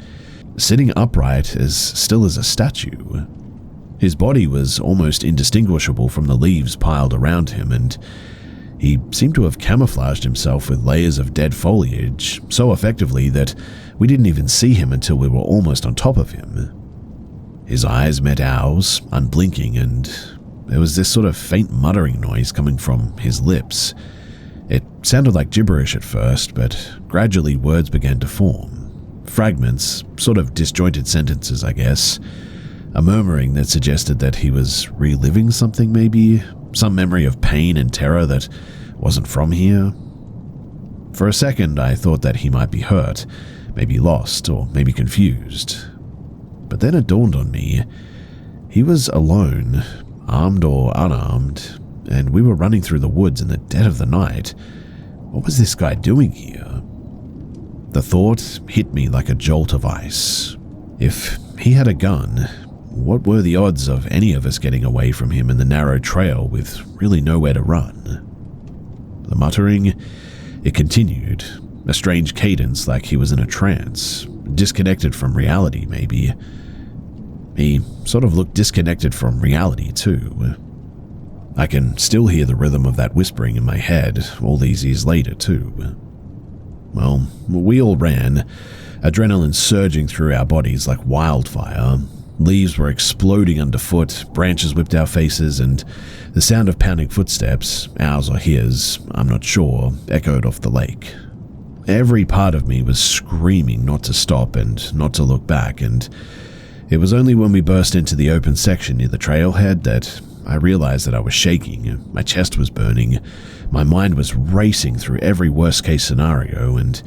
sitting upright as still as a statue. His body was almost indistinguishable from the leaves piled around him, and he seemed to have camouflaged himself with layers of dead foliage so effectively that we didn't even see him until we were almost on top of him. His eyes met ours, unblinking, and there was this sort of faint muttering noise coming from his lips. It sounded like gibberish at first, but gradually words began to form. Fragments, sort of disjointed sentences, I guess. A murmuring that suggested that he was reliving something maybe, some memory of pain and terror that wasn't from here. For a second, I thought that he might be hurt, maybe lost, or maybe confused. But then it dawned on me, he was alone, armed or unarmed, and we were running through the woods in the dead of the night. What was this guy doing here? The thought hit me like a jolt of ice. If he had a gun, what were the odds of any of us getting away from him in the narrow trail with really nowhere to run? The muttering, it continued, a strange cadence like he was in a trance, disconnected from reality maybe. He sort of looked disconnected from reality too. I can still hear the rhythm of that whispering in my head all these years later too. Well, we all ran, adrenaline surging through our bodies like wildfire. Leaves were exploding underfoot, branches whipped our faces, and the sound of pounding footsteps, ours or his, I'm not sure, echoed off the lake. Every part of me was screaming not to stop and not to look back, and it was only when we burst into the open section near the trailhead that I realized that I was shaking, my chest was burning, my mind was racing through every worst-case scenario, and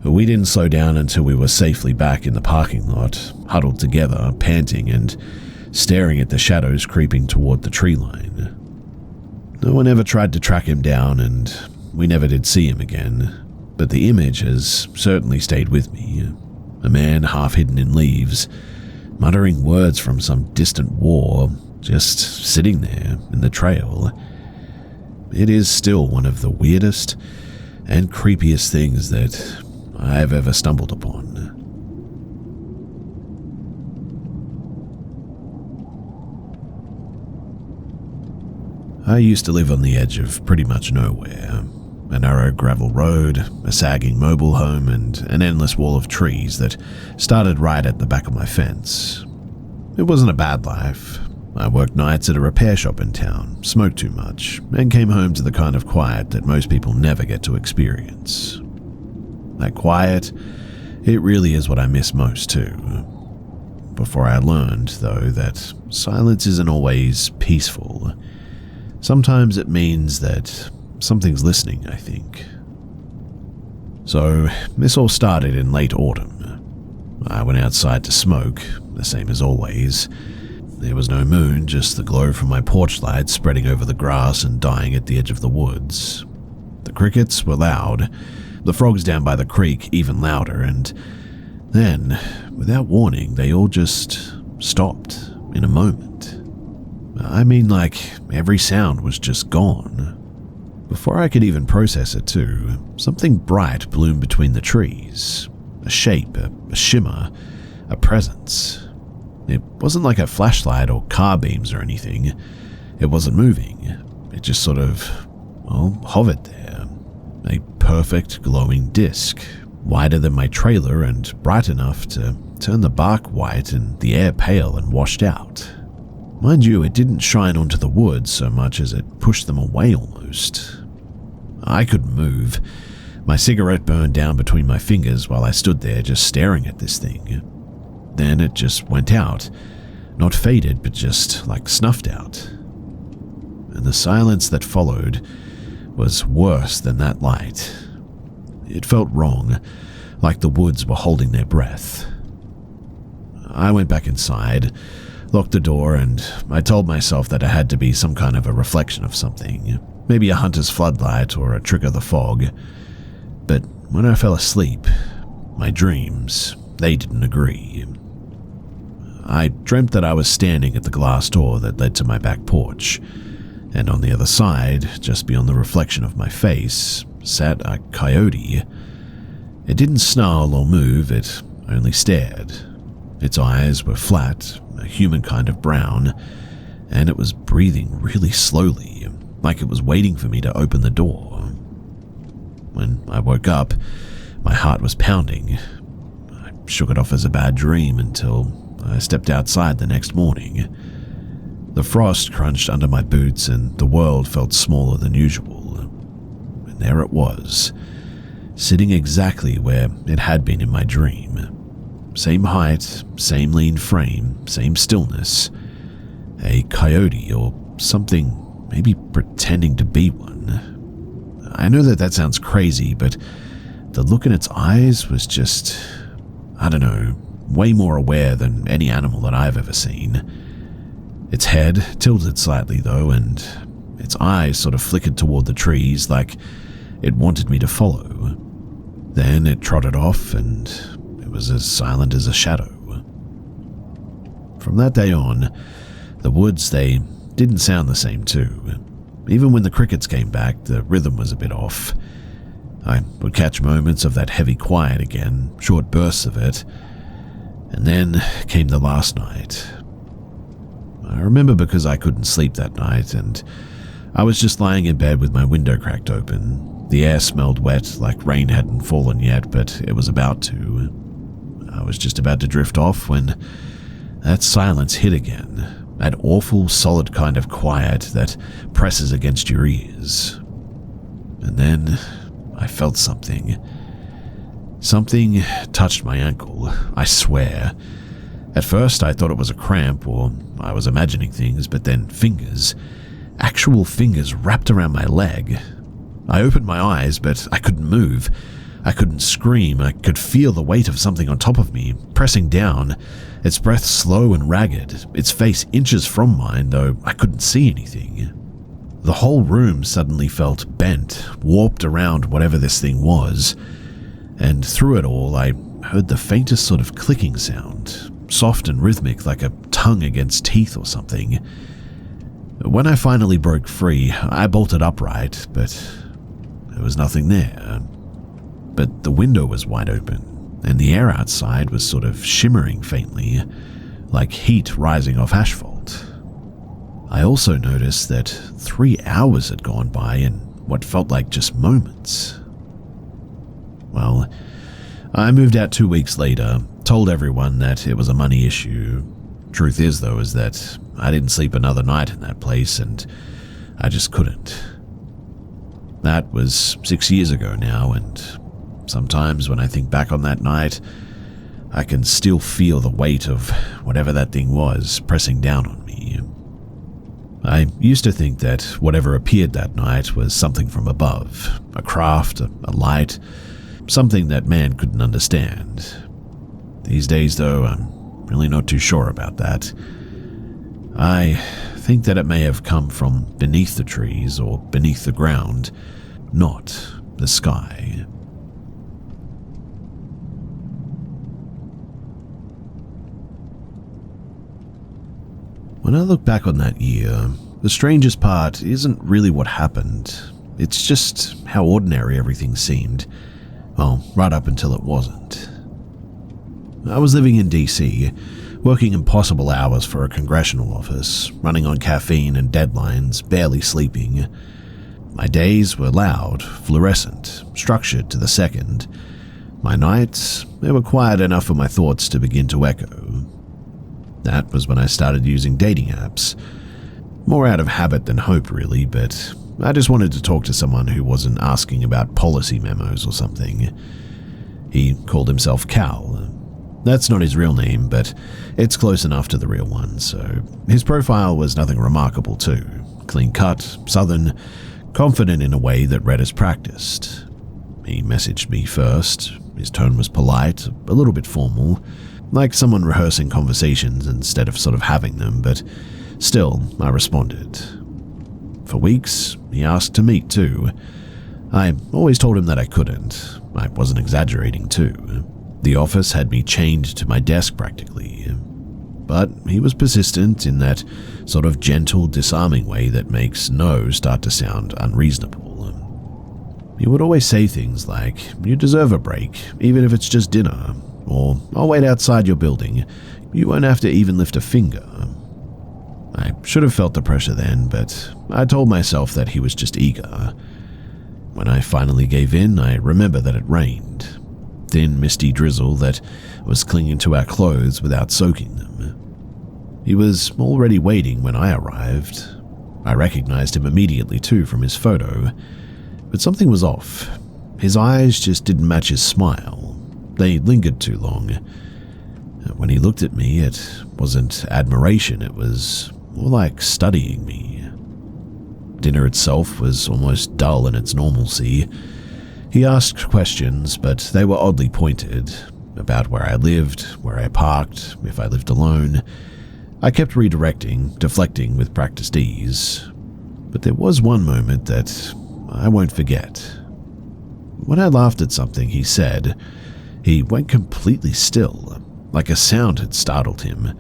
we didn't slow down until we were safely back in the parking lot, huddled together, panting and staring at the shadows creeping toward the tree line. No one ever tried to track him down, and we never did see him again, but the image has certainly stayed with me. A man half hidden in leaves, muttering words from some distant war, just sitting there in the trail. It is still one of the weirdest and creepiest things that I've ever stumbled upon. I used to live on the edge of pretty much nowhere. A narrow gravel road, a sagging mobile home, and an endless wall of trees that started right at the back of my fence. It wasn't a bad life. I worked nights at a repair shop in town, smoked too much, and came home to the kind of quiet that most people never get to experience. That quiet, it really is what I miss most too. Before I learned, though, that silence isn't always peaceful. Sometimes it means that something's listening, I think. So, this all started in late autumn. I went outside to smoke, the same as always. There was no moon, just the glow from my porch light spreading over the grass and dying at the edge of the woods. The crickets were loud, the frogs down by the creek even louder, and then, without warning, they all just stopped in a moment. I mean, like, every sound was just gone. Before I could even process it too, something bright bloomed between the trees. A shape, a shimmer, a presence. It wasn't like a flashlight or car beams or anything. It wasn't moving. It just sort of, hovered there. A perfect glowing disc, wider than my trailer and bright enough to turn the bark white and the air pale and washed out. Mind you, it didn't shine onto the woods so much as it pushed them away almost. I couldn't move. My cigarette burned down between my fingers while I stood there just staring at this thing. Then it just went out. Not faded, but just like snuffed out. And the silence that followed was worse than that light. It felt wrong, like the woods were holding their breath. I went back inside, locked the door, and I told myself that it had to be some kind of a reflection of something, maybe a hunter's floodlight or a trick of the fog. But when I fell asleep, my dreams, they didn't agree. I dreamt that I was standing at the glass door that led to my back porch, and on the other side, just beyond the reflection of my face, sat a coyote. It didn't snarl or move, it only stared. Its eyes were flat, a human kind of brown, and it was breathing really slowly, like it was waiting for me to open the door. When I woke up, my heart was pounding. I shook it off as a bad dream until I stepped outside the next morning. The frost crunched under my boots and the world felt smaller than usual. And there it was, sitting exactly where it had been in my dream. Same height, same lean frame, same stillness. A coyote or something, maybe pretending to be one. I know that sounds crazy, but the look in its eyes was just, I don't know, way more aware than any animal that I've ever seen. Its head tilted slightly though, and its eyes sort of flickered toward the trees like it wanted me to follow. Then it trotted off, and it was as silent as a shadow. From that day on, the woods, they didn't sound the same too. Even when the crickets came back, the rhythm was a bit off. I would catch moments of that heavy quiet again, short bursts of it. And then came the last night. I remember because I couldn't sleep that night, and I was just lying in bed with my window cracked open. The air smelled wet, like rain hadn't fallen yet, but it was about to. I was just about to drift off when that silence hit again. That awful, solid kind of quiet that presses against your ears. And then I felt something. Something touched my ankle, I swear. At first I thought it was a cramp or I was imagining things, but then fingers, actual fingers wrapped around my leg. I opened my eyes, but I couldn't move. I couldn't scream. I could feel the weight of something on top of me, pressing down, its breath slow and ragged, its face inches from mine, though I couldn't see anything. The whole room suddenly felt bent, warped around whatever this thing was, and through it all I heard the faintest sort of clicking sound, soft and rhythmic like a tongue against teeth or something. When I finally broke free, I bolted upright, but there was nothing there. But the window was wide open, and the air outside was sort of shimmering faintly, like heat rising off asphalt. I also noticed that 3 hours had gone by in what felt like just moments. Well, I moved out 2 weeks later, told everyone that it was a money issue. Truth is, though, is that I didn't sleep another night in that place, and I just couldn't. That was 6 years ago now, and sometimes when I think back on that night, I can still feel the weight of whatever that thing was pressing down on me. I used to think that whatever appeared that night was something from above, a craft, a light, something that man couldn't understand. These days, though, I'm really not too sure about that. I think that it may have come from beneath the trees or beneath the ground, not the sky. When I look back on that year, the strangest part isn't really what happened. It's just how ordinary everything seemed. Well, right up until it wasn't. I was living in DC, working impossible hours for a congressional office, running on caffeine and deadlines, barely sleeping. My days were loud, fluorescent, structured to the second. My nights, they were quiet enough for my thoughts to begin to echo. That was when I started using dating apps. More out of habit than hope, really, but I just wanted to talk to someone who wasn't asking about policy memos or something. He called himself Cal. That's not his real name, but it's close enough to the real one, so his profile was nothing remarkable too. Clean-cut, southern, confident in a way that read as practiced. He messaged me first. His tone was polite, a little bit formal, like someone rehearsing conversations instead of sort of having them, but still, I responded. For weeks, he asked to meet too. I always told him that I couldn't. I wasn't exaggerating too. The office had me chained to my desk practically. But he was persistent in that sort of gentle, disarming way that makes no start to sound unreasonable. He would always say things like, "You deserve a break, even if it's just dinner," or "I'll wait outside your building. You won't have to even lift a finger." I should have felt the pressure then, but I told myself that he was just eager. When I finally gave in, I remember that it rained. Thin, misty drizzle that was clinging to our clothes without soaking them. He was already waiting when I arrived. I recognized him immediately too from his photo, but something was off. His eyes just didn't match his smile. They lingered too long. When he looked at me, it wasn't admiration, it was more like studying me. Dinner itself was almost dull in its normalcy. He asked questions, but they were oddly pointed, about where I lived, where I parked, if I lived alone. I kept redirecting, deflecting with practiced ease. But there was one moment that I won't forget. When I laughed at something he said, he went completely still, like a sound had startled him.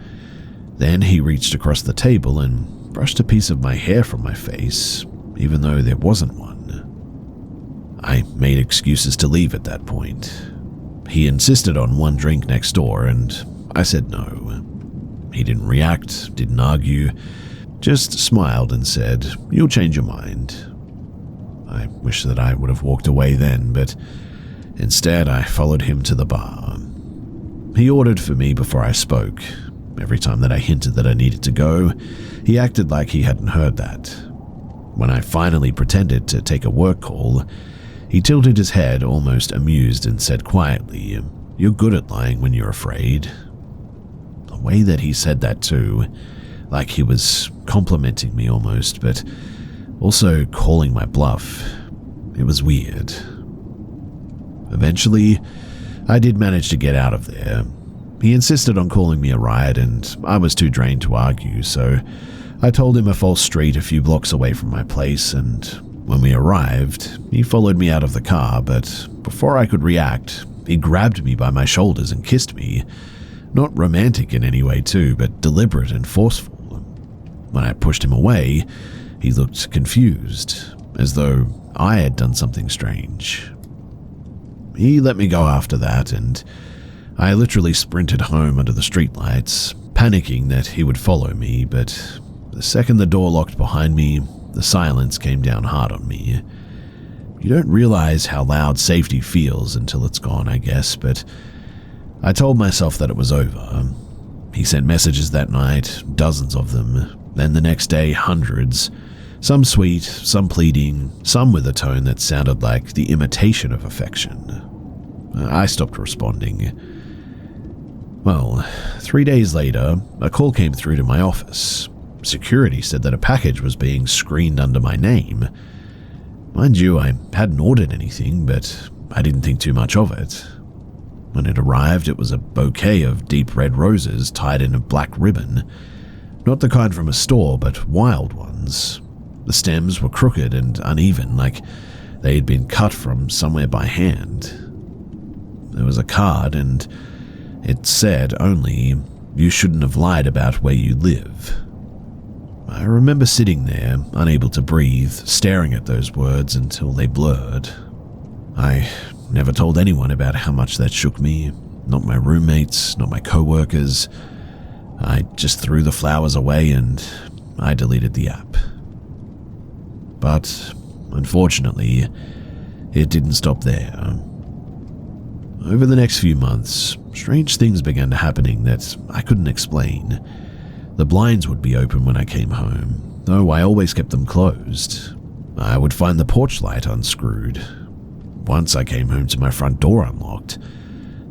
Then he reached across the table and brushed a piece of my hair from my face, even though there wasn't one. I made excuses to leave at that point. He insisted on one drink next door, and I said no. He didn't react, didn't argue, just smiled and said, "You'll change your mind." I wish that I would have walked away then, but instead I followed him to the bar. He ordered for me before I spoke. Every time that I hinted that I needed to go, he acted like he hadn't heard that. When I finally pretended to take a work call, he tilted his head, almost amused, and said quietly, "You're good at lying when you're afraid." The way that he said that too, like he was complimenting me almost, but also calling my bluff. It was weird. Eventually, I did manage to get out of there. He insisted on calling me a ride, and I was too drained to argue, so I told him a false street a few blocks away from my place, and when we arrived, he followed me out of the car, but before I could react, he grabbed me by my shoulders and kissed me. Not romantic in any way too, but deliberate and forceful. When I pushed him away, he looked confused, as though I had done something strange. He let me go after that, and I literally sprinted home under the streetlights, panicking that he would follow me, but the second the door locked behind me, the silence came down hard on me. You don't realize how loud safety feels until it's gone, I guess, but I told myself that it was over. He sent messages that night, dozens of them, then the next day hundreds, some sweet, some pleading, some with a tone that sounded like the imitation of affection. I stopped responding. Well, 3 days later, a call came through to my office. Security said that a package was being screened under my name. Mind you, I hadn't ordered anything, but I didn't think too much of it. When it arrived, it was a bouquet of deep red roses tied in a black ribbon. Not the kind from a store, but wild ones. The stems were crooked and uneven, like they had been cut from somewhere by hand. There was a card, and it said only, "You shouldn't have lied about where you live." I remember sitting there, unable to breathe, staring at those words until they blurred. I never told anyone about how much that shook me, not my roommates, not my co-workers. I just threw the flowers away and I deleted the app. But, unfortunately, it didn't stop there. Over the next few months, strange things began happening that I couldn't explain. The blinds would be open when I came home, though I always kept them closed. I would find the porch light unscrewed. Once I came home to my front door unlocked.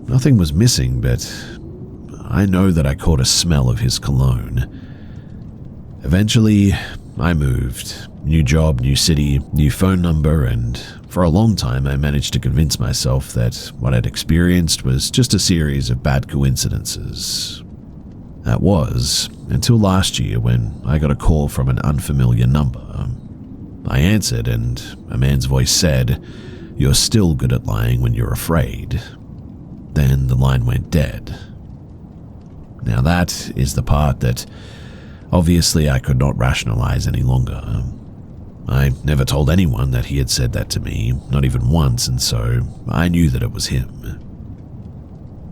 Nothing was missing, but I know that I caught a smell of his cologne. Eventually, I moved. New job, new city, new phone number, and for a long time I managed to convince myself that what I'd experienced was just a series of bad coincidences. That was, until last year when I got a call from an unfamiliar number. I answered and a man's voice said, "You're still good at lying when you're afraid." Then the line went dead. Now that is the part that obviously I could not rationalize any longer. I never told anyone that he had said that to me, not even once, and so I knew that it was him.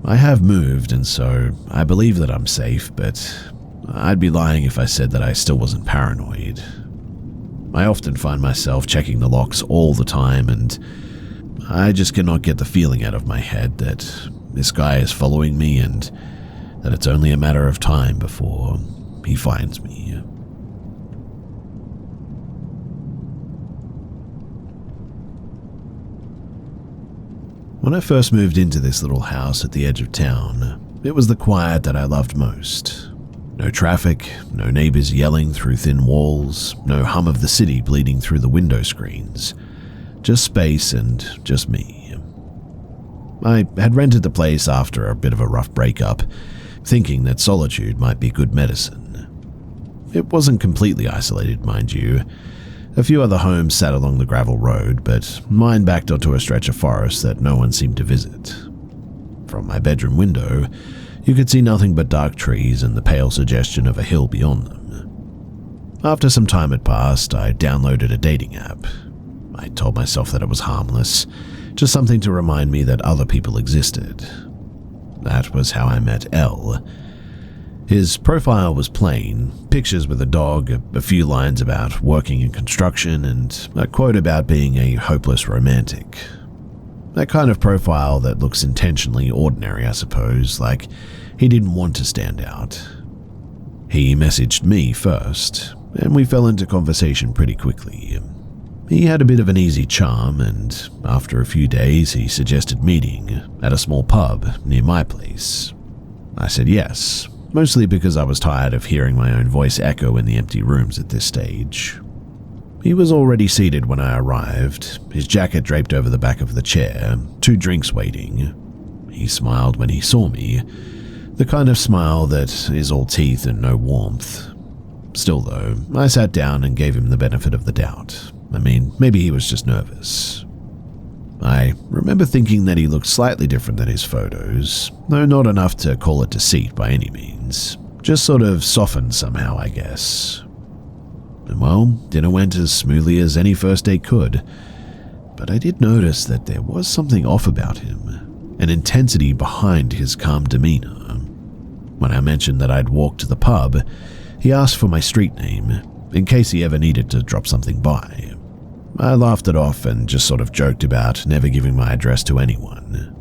I have moved, and so I believe that I'm safe, but I'd be lying if I said that I still wasn't paranoid. I often find myself checking the locks all the time, and I just cannot get the feeling out of my head that this guy is following me and that it's only a matter of time before he finds me. When I first moved into this little house at the edge of town, it was the quiet that I loved most. No traffic, no neighbors yelling through thin walls, no hum of the city bleeding through the window screens. Just space and just me. I had rented the place after a bit of a rough breakup, thinking that solitude might be good medicine. It wasn't completely isolated, mind you. A few other homes sat along the gravel road, but mine backed onto a stretch of forest that no one seemed to visit. From my bedroom window, you could see nothing but dark trees and the pale suggestion of a hill beyond them. After some time had passed, I downloaded a dating app. I told myself that it was harmless, just something to remind me that other people existed. That was how I met L. His profile was plain, pictures with a dog, a few lines about working in construction, and a quote about being a hopeless romantic. That kind of profile that looks intentionally ordinary, I suppose, like he didn't want to stand out. He messaged me first, and we fell into conversation pretty quickly. He had a bit of an easy charm, and after a few days he suggested meeting at a small pub near my place. I said yes, mostly because I was tired of hearing my own voice echo in the empty rooms at this stage. He was already seated when I arrived, his jacket draped over the back of the chair, 2 drinks waiting. He smiled when he saw me, the kind of smile that is all teeth and no warmth. Still though, I sat down and gave him the benefit of the doubt. I mean, maybe he was just nervous. I remember thinking that he looked slightly different than his photos, though not enough to call it deceit by any means. Just sort of softened somehow, I guess. And well, dinner went as smoothly as any first date could, but I did notice that there was something off about him, an intensity behind his calm demeanor. When I mentioned that I'd walked to the pub, he asked for my street name, in case he ever needed to drop something by. I laughed it off and just sort of joked about never giving my address to anyone.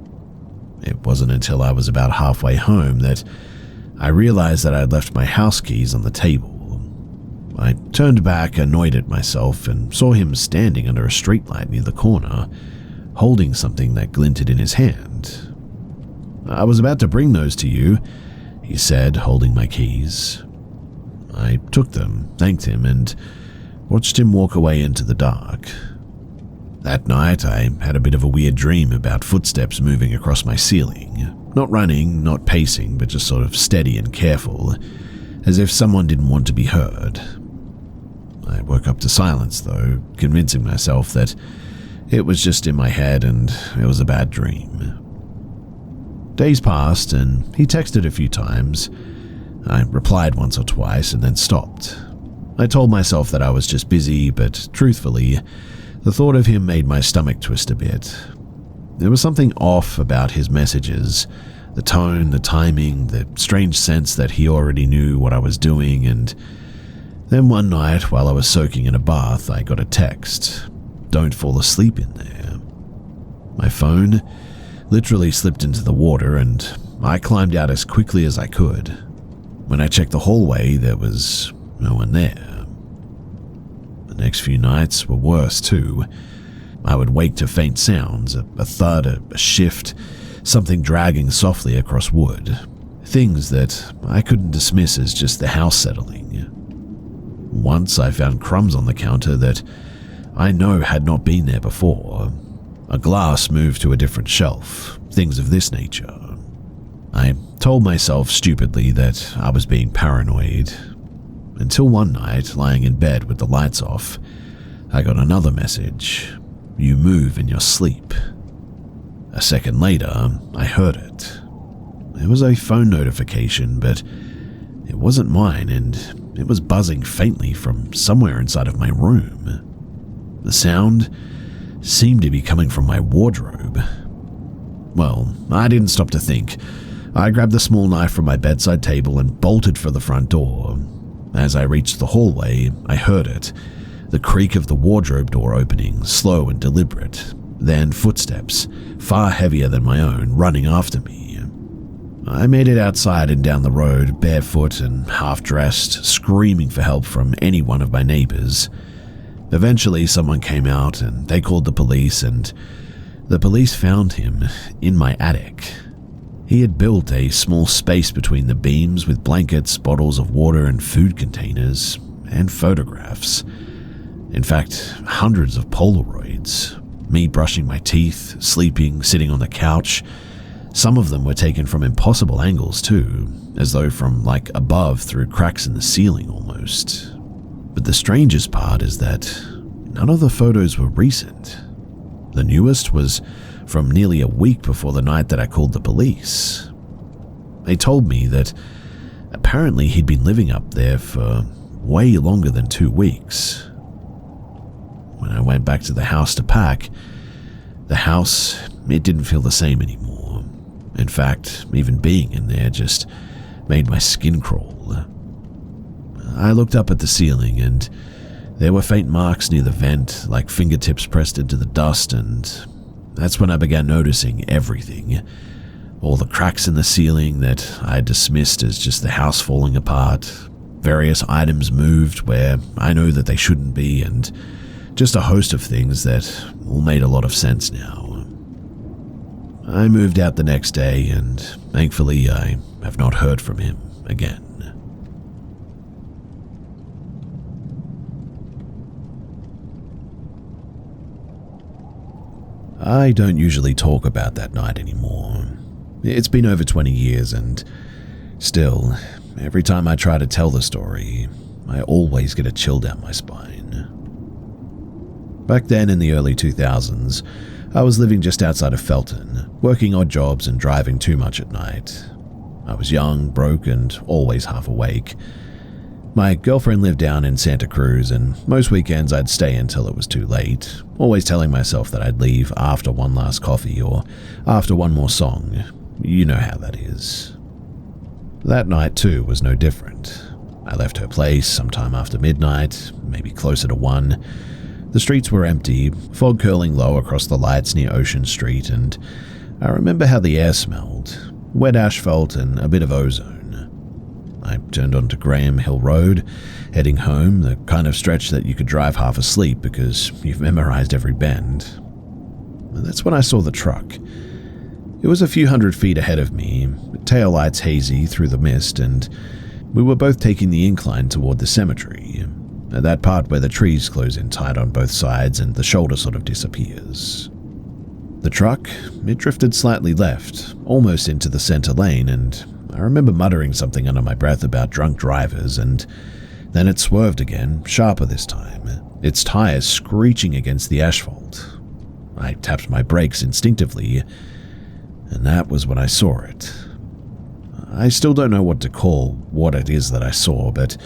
It wasn't until I was about halfway home that I realized that I'd left my house keys on the table. I turned back, annoyed at myself, and saw him standing under a streetlight near the corner, holding something that glinted in his hand. "I was about to bring those to you," he said, holding my keys. I took them, thanked him, and watched him walk away into the dark. That night, I had a bit of a weird dream about footsteps moving across my ceiling. Not running, not pacing, but just sort of steady and careful, as if someone didn't want to be heard. I woke up to silence, though, convincing myself that it was just in my head and it was a bad dream. Days passed, and he texted a few times. I replied once or twice and then stopped. I told myself that I was just busy, but truthfully, the thought of him made my stomach twist a bit. There was something off about his messages, the tone, the timing, the strange sense that he already knew what I was doing, and then one night while I was soaking in a bath, I got a text. "Don't fall asleep in there." My phone literally slipped into the water, and I climbed out as quickly as I could. When I checked the hallway, there was no one there. And next few nights were worse too. I would wake to faint sounds, a thud, a shift, something dragging softly across wood. Things that I couldn't dismiss as just the house settling. Once I found crumbs on the counter that I know had not been there before. A glass moved to a different shelf, things of this nature. I told myself stupidly that I was being paranoid, until one night, lying in bed with the lights off, I got another message. You move in your sleep. A second later, I heard it. It was a phone notification, but it wasn't mine, and it was buzzing faintly from somewhere inside of my room. The sound seemed to be coming from my wardrobe. Well, I didn't stop to think. I grabbed the small knife from my bedside table and bolted for the front door. As I reached the hallway, I heard it. The creak of the wardrobe door opening, slow and deliberate. Then footsteps, far heavier than my own, running after me. I made it outside and down the road, barefoot and half-dressed, screaming for help from any one of my neighbors. Eventually, someone came out and they called the police, and the police found him in my attic. He had built a small space between the beams with blankets, bottles of water and food containers, and photographs. In fact, hundreds of Polaroids. Me brushing my teeth, sleeping, sitting on the couch. Some of them were taken from impossible angles too, as though from above through cracks in the ceiling almost. But the strangest part is that none of the photos were recent. The newest was from nearly a week before the night that I called the police. They told me that apparently he'd been living up there for way longer than 2 weeks. When I went back to the house to pack, the house, it didn't feel the same anymore. In fact, even being in there just made my skin crawl. I looked up at the ceiling and there were faint marks near the vent, like fingertips pressed into the dust, and that's when I began noticing everything. All the cracks in the ceiling that I had dismissed as just the house falling apart, various items moved where I know that they shouldn't be, and just a host of things that all made a lot of sense now. I moved out the next day, and thankfully I have not heard from him again. I don't usually talk about that night anymore. It's been over 20 years, and still, every time I try to tell the story, I always get a chill down my spine. Back then in the early 2000s, I was living just outside of Felton, working odd jobs and driving too much at night. I was young, broke, and always half awake. My girlfriend lived down in Santa Cruz, and most weekends I'd stay until it was too late, always telling myself that I'd leave after one last coffee or after one more song. You know how that is. That night, too, was no different. I left her place sometime after midnight, maybe closer to 1. The streets were empty, fog curling low across the lights near Ocean Street, and I remember how the air smelled, wet asphalt and a bit of ozone. I turned onto Graham Hill Road, heading home, the kind of stretch that you could drive half asleep because you've memorized every bend. And that's when I saw the truck. It was a few hundred feet ahead of me, taillights hazy through the mist, and we were both taking the incline toward the cemetery, that part where the trees close in tight on both sides and the shoulder sort of disappears. The truck, it drifted slightly left, almost into the center lane, and I remember muttering something under my breath about drunk drivers, and then it swerved again, sharper this time, its tires screeching against the asphalt. I tapped my brakes instinctively, and that was when I saw it. I still don't know what to call what it is that I saw, but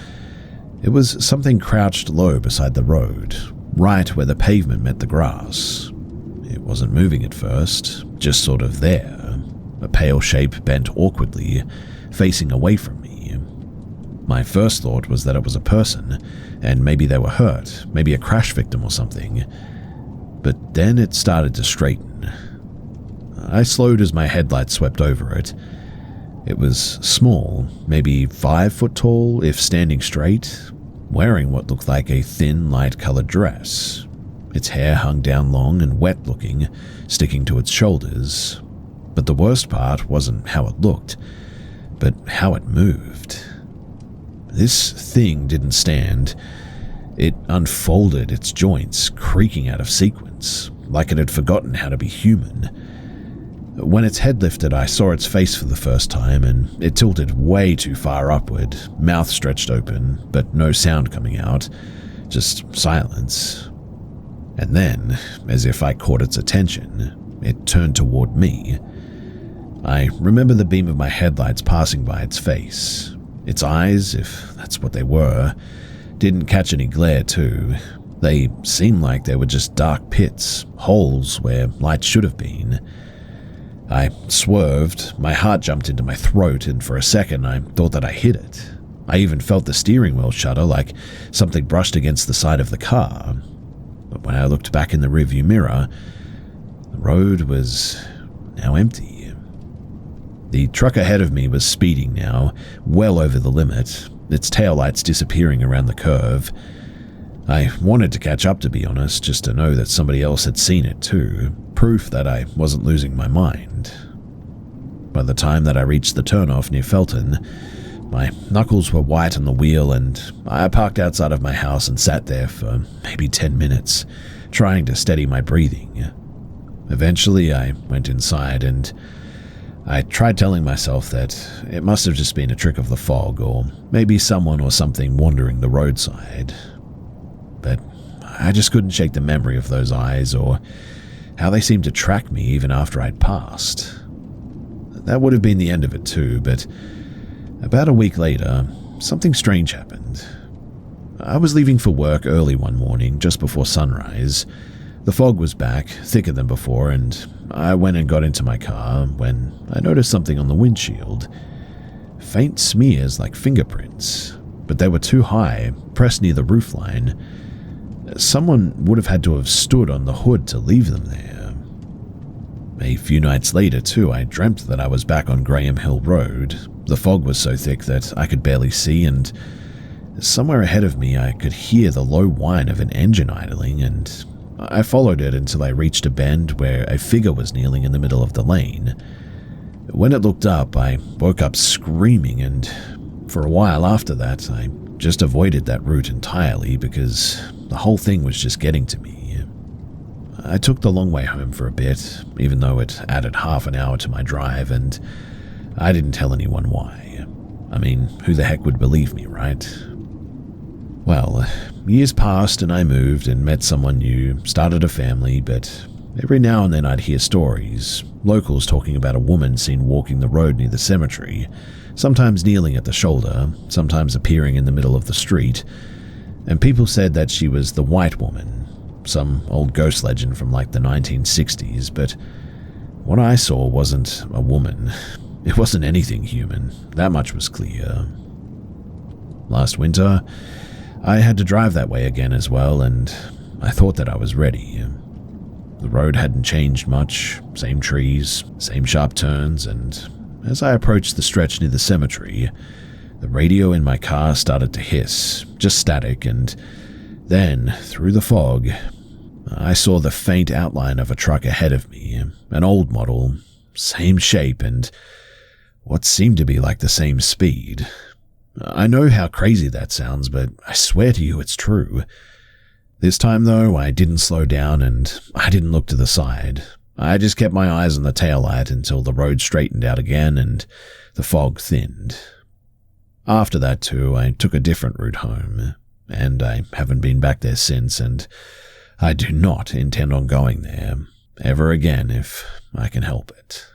it was something crouched low beside the road, right where the pavement met the grass. It wasn't moving at first, just sort of there, a pale shape bent awkwardly, facing away from me. My first thought was that it was a person, and maybe they were hurt, maybe a crash victim or something. But then it started to straighten. I slowed as my headlights swept over it. It was small, maybe 5 foot tall if standing straight, wearing what looked like a thin, light-colored dress. Its hair hung down long and wet-looking, sticking to its shoulders. But the worst part wasn't how it looked, but how it moved. This thing didn't stand. It unfolded its joints, creaking out of sequence, like it had forgotten how to be human. When its head lifted, I saw its face for the first time, and it tilted way too far upward, mouth stretched open, but no sound coming out, just silence. And then, as if I caught its attention, it turned toward me. I remember the beam of my headlights passing by its face. Its eyes, if that's what they were, didn't catch any glare too. They seemed like they were just dark pits, holes where light should have been. I swerved, my heart jumped into my throat, and for a second I thought that I hit it. I even felt the steering wheel shudder like something brushed against the side of the car. But when I looked back in the rearview mirror, the road was now empty. The truck ahead of me was speeding now, well over the limit, its taillights disappearing around the curve. I wanted to catch up, to be honest, just to know that somebody else had seen it too, proof that I wasn't losing my mind. By the time that I reached the turnoff near Felton, my knuckles were white on the wheel, and I parked outside of my house and sat there for maybe 10 minutes, trying to steady my breathing. Eventually, I went inside, and I tried telling myself that it must have just been a trick of the fog, or maybe someone or something wandering the roadside. But I just couldn't shake the memory of those eyes, or how they seemed to track me even after I'd passed. That would have been the end of it too, but about a week later, something strange happened. I was leaving for work early one morning, just before sunrise. The fog was back, thicker than before, and I went and got into my car when I noticed something on the windshield. Faint smears like fingerprints, but they were too high, pressed near the roofline. Someone would have had to have stood on the hood to leave them there. A few nights later, too, I dreamt that I was back on Graham Hill Road. The fog was so thick that I could barely see, and somewhere ahead of me I could hear the low whine of an engine idling, and I followed it until I reached a bend where a figure was kneeling in the middle of the lane. When it looked up, I woke up screaming, and for a while after that, I just avoided that route entirely because the whole thing was just getting to me. I took the long way home for a bit, even though it added half an hour to my drive, and I didn't tell anyone why. I mean, who the heck would believe me, right? Well, years passed and I moved and met someone new, started a family, but every now and then I'd hear stories, locals talking about a woman seen walking the road near the cemetery, sometimes kneeling at the shoulder, sometimes appearing in the middle of the street, and people said that she was the White Woman, some old ghost legend from like the 1960s, but what I saw wasn't a woman. It wasn't anything human, that much was clear. Last winter, I had to drive that way again as well, and I thought that I was ready. The road hadn't changed much, same trees, same sharp turns, and as I approached the stretch near the cemetery, the radio in my car started to hiss, just static, and then, through the fog, I saw the faint outline of a truck ahead of me, an old model, same shape, and what seemed to be like the same speed. I know how crazy that sounds, but I swear to you it's true. This time, though, I didn't slow down and I didn't look to the side. I just kept my eyes on the taillight until the road straightened out again and the fog thinned. After that, too, I took a different route home, and I haven't been back there since, and I do not intend on going there ever again if I can help it.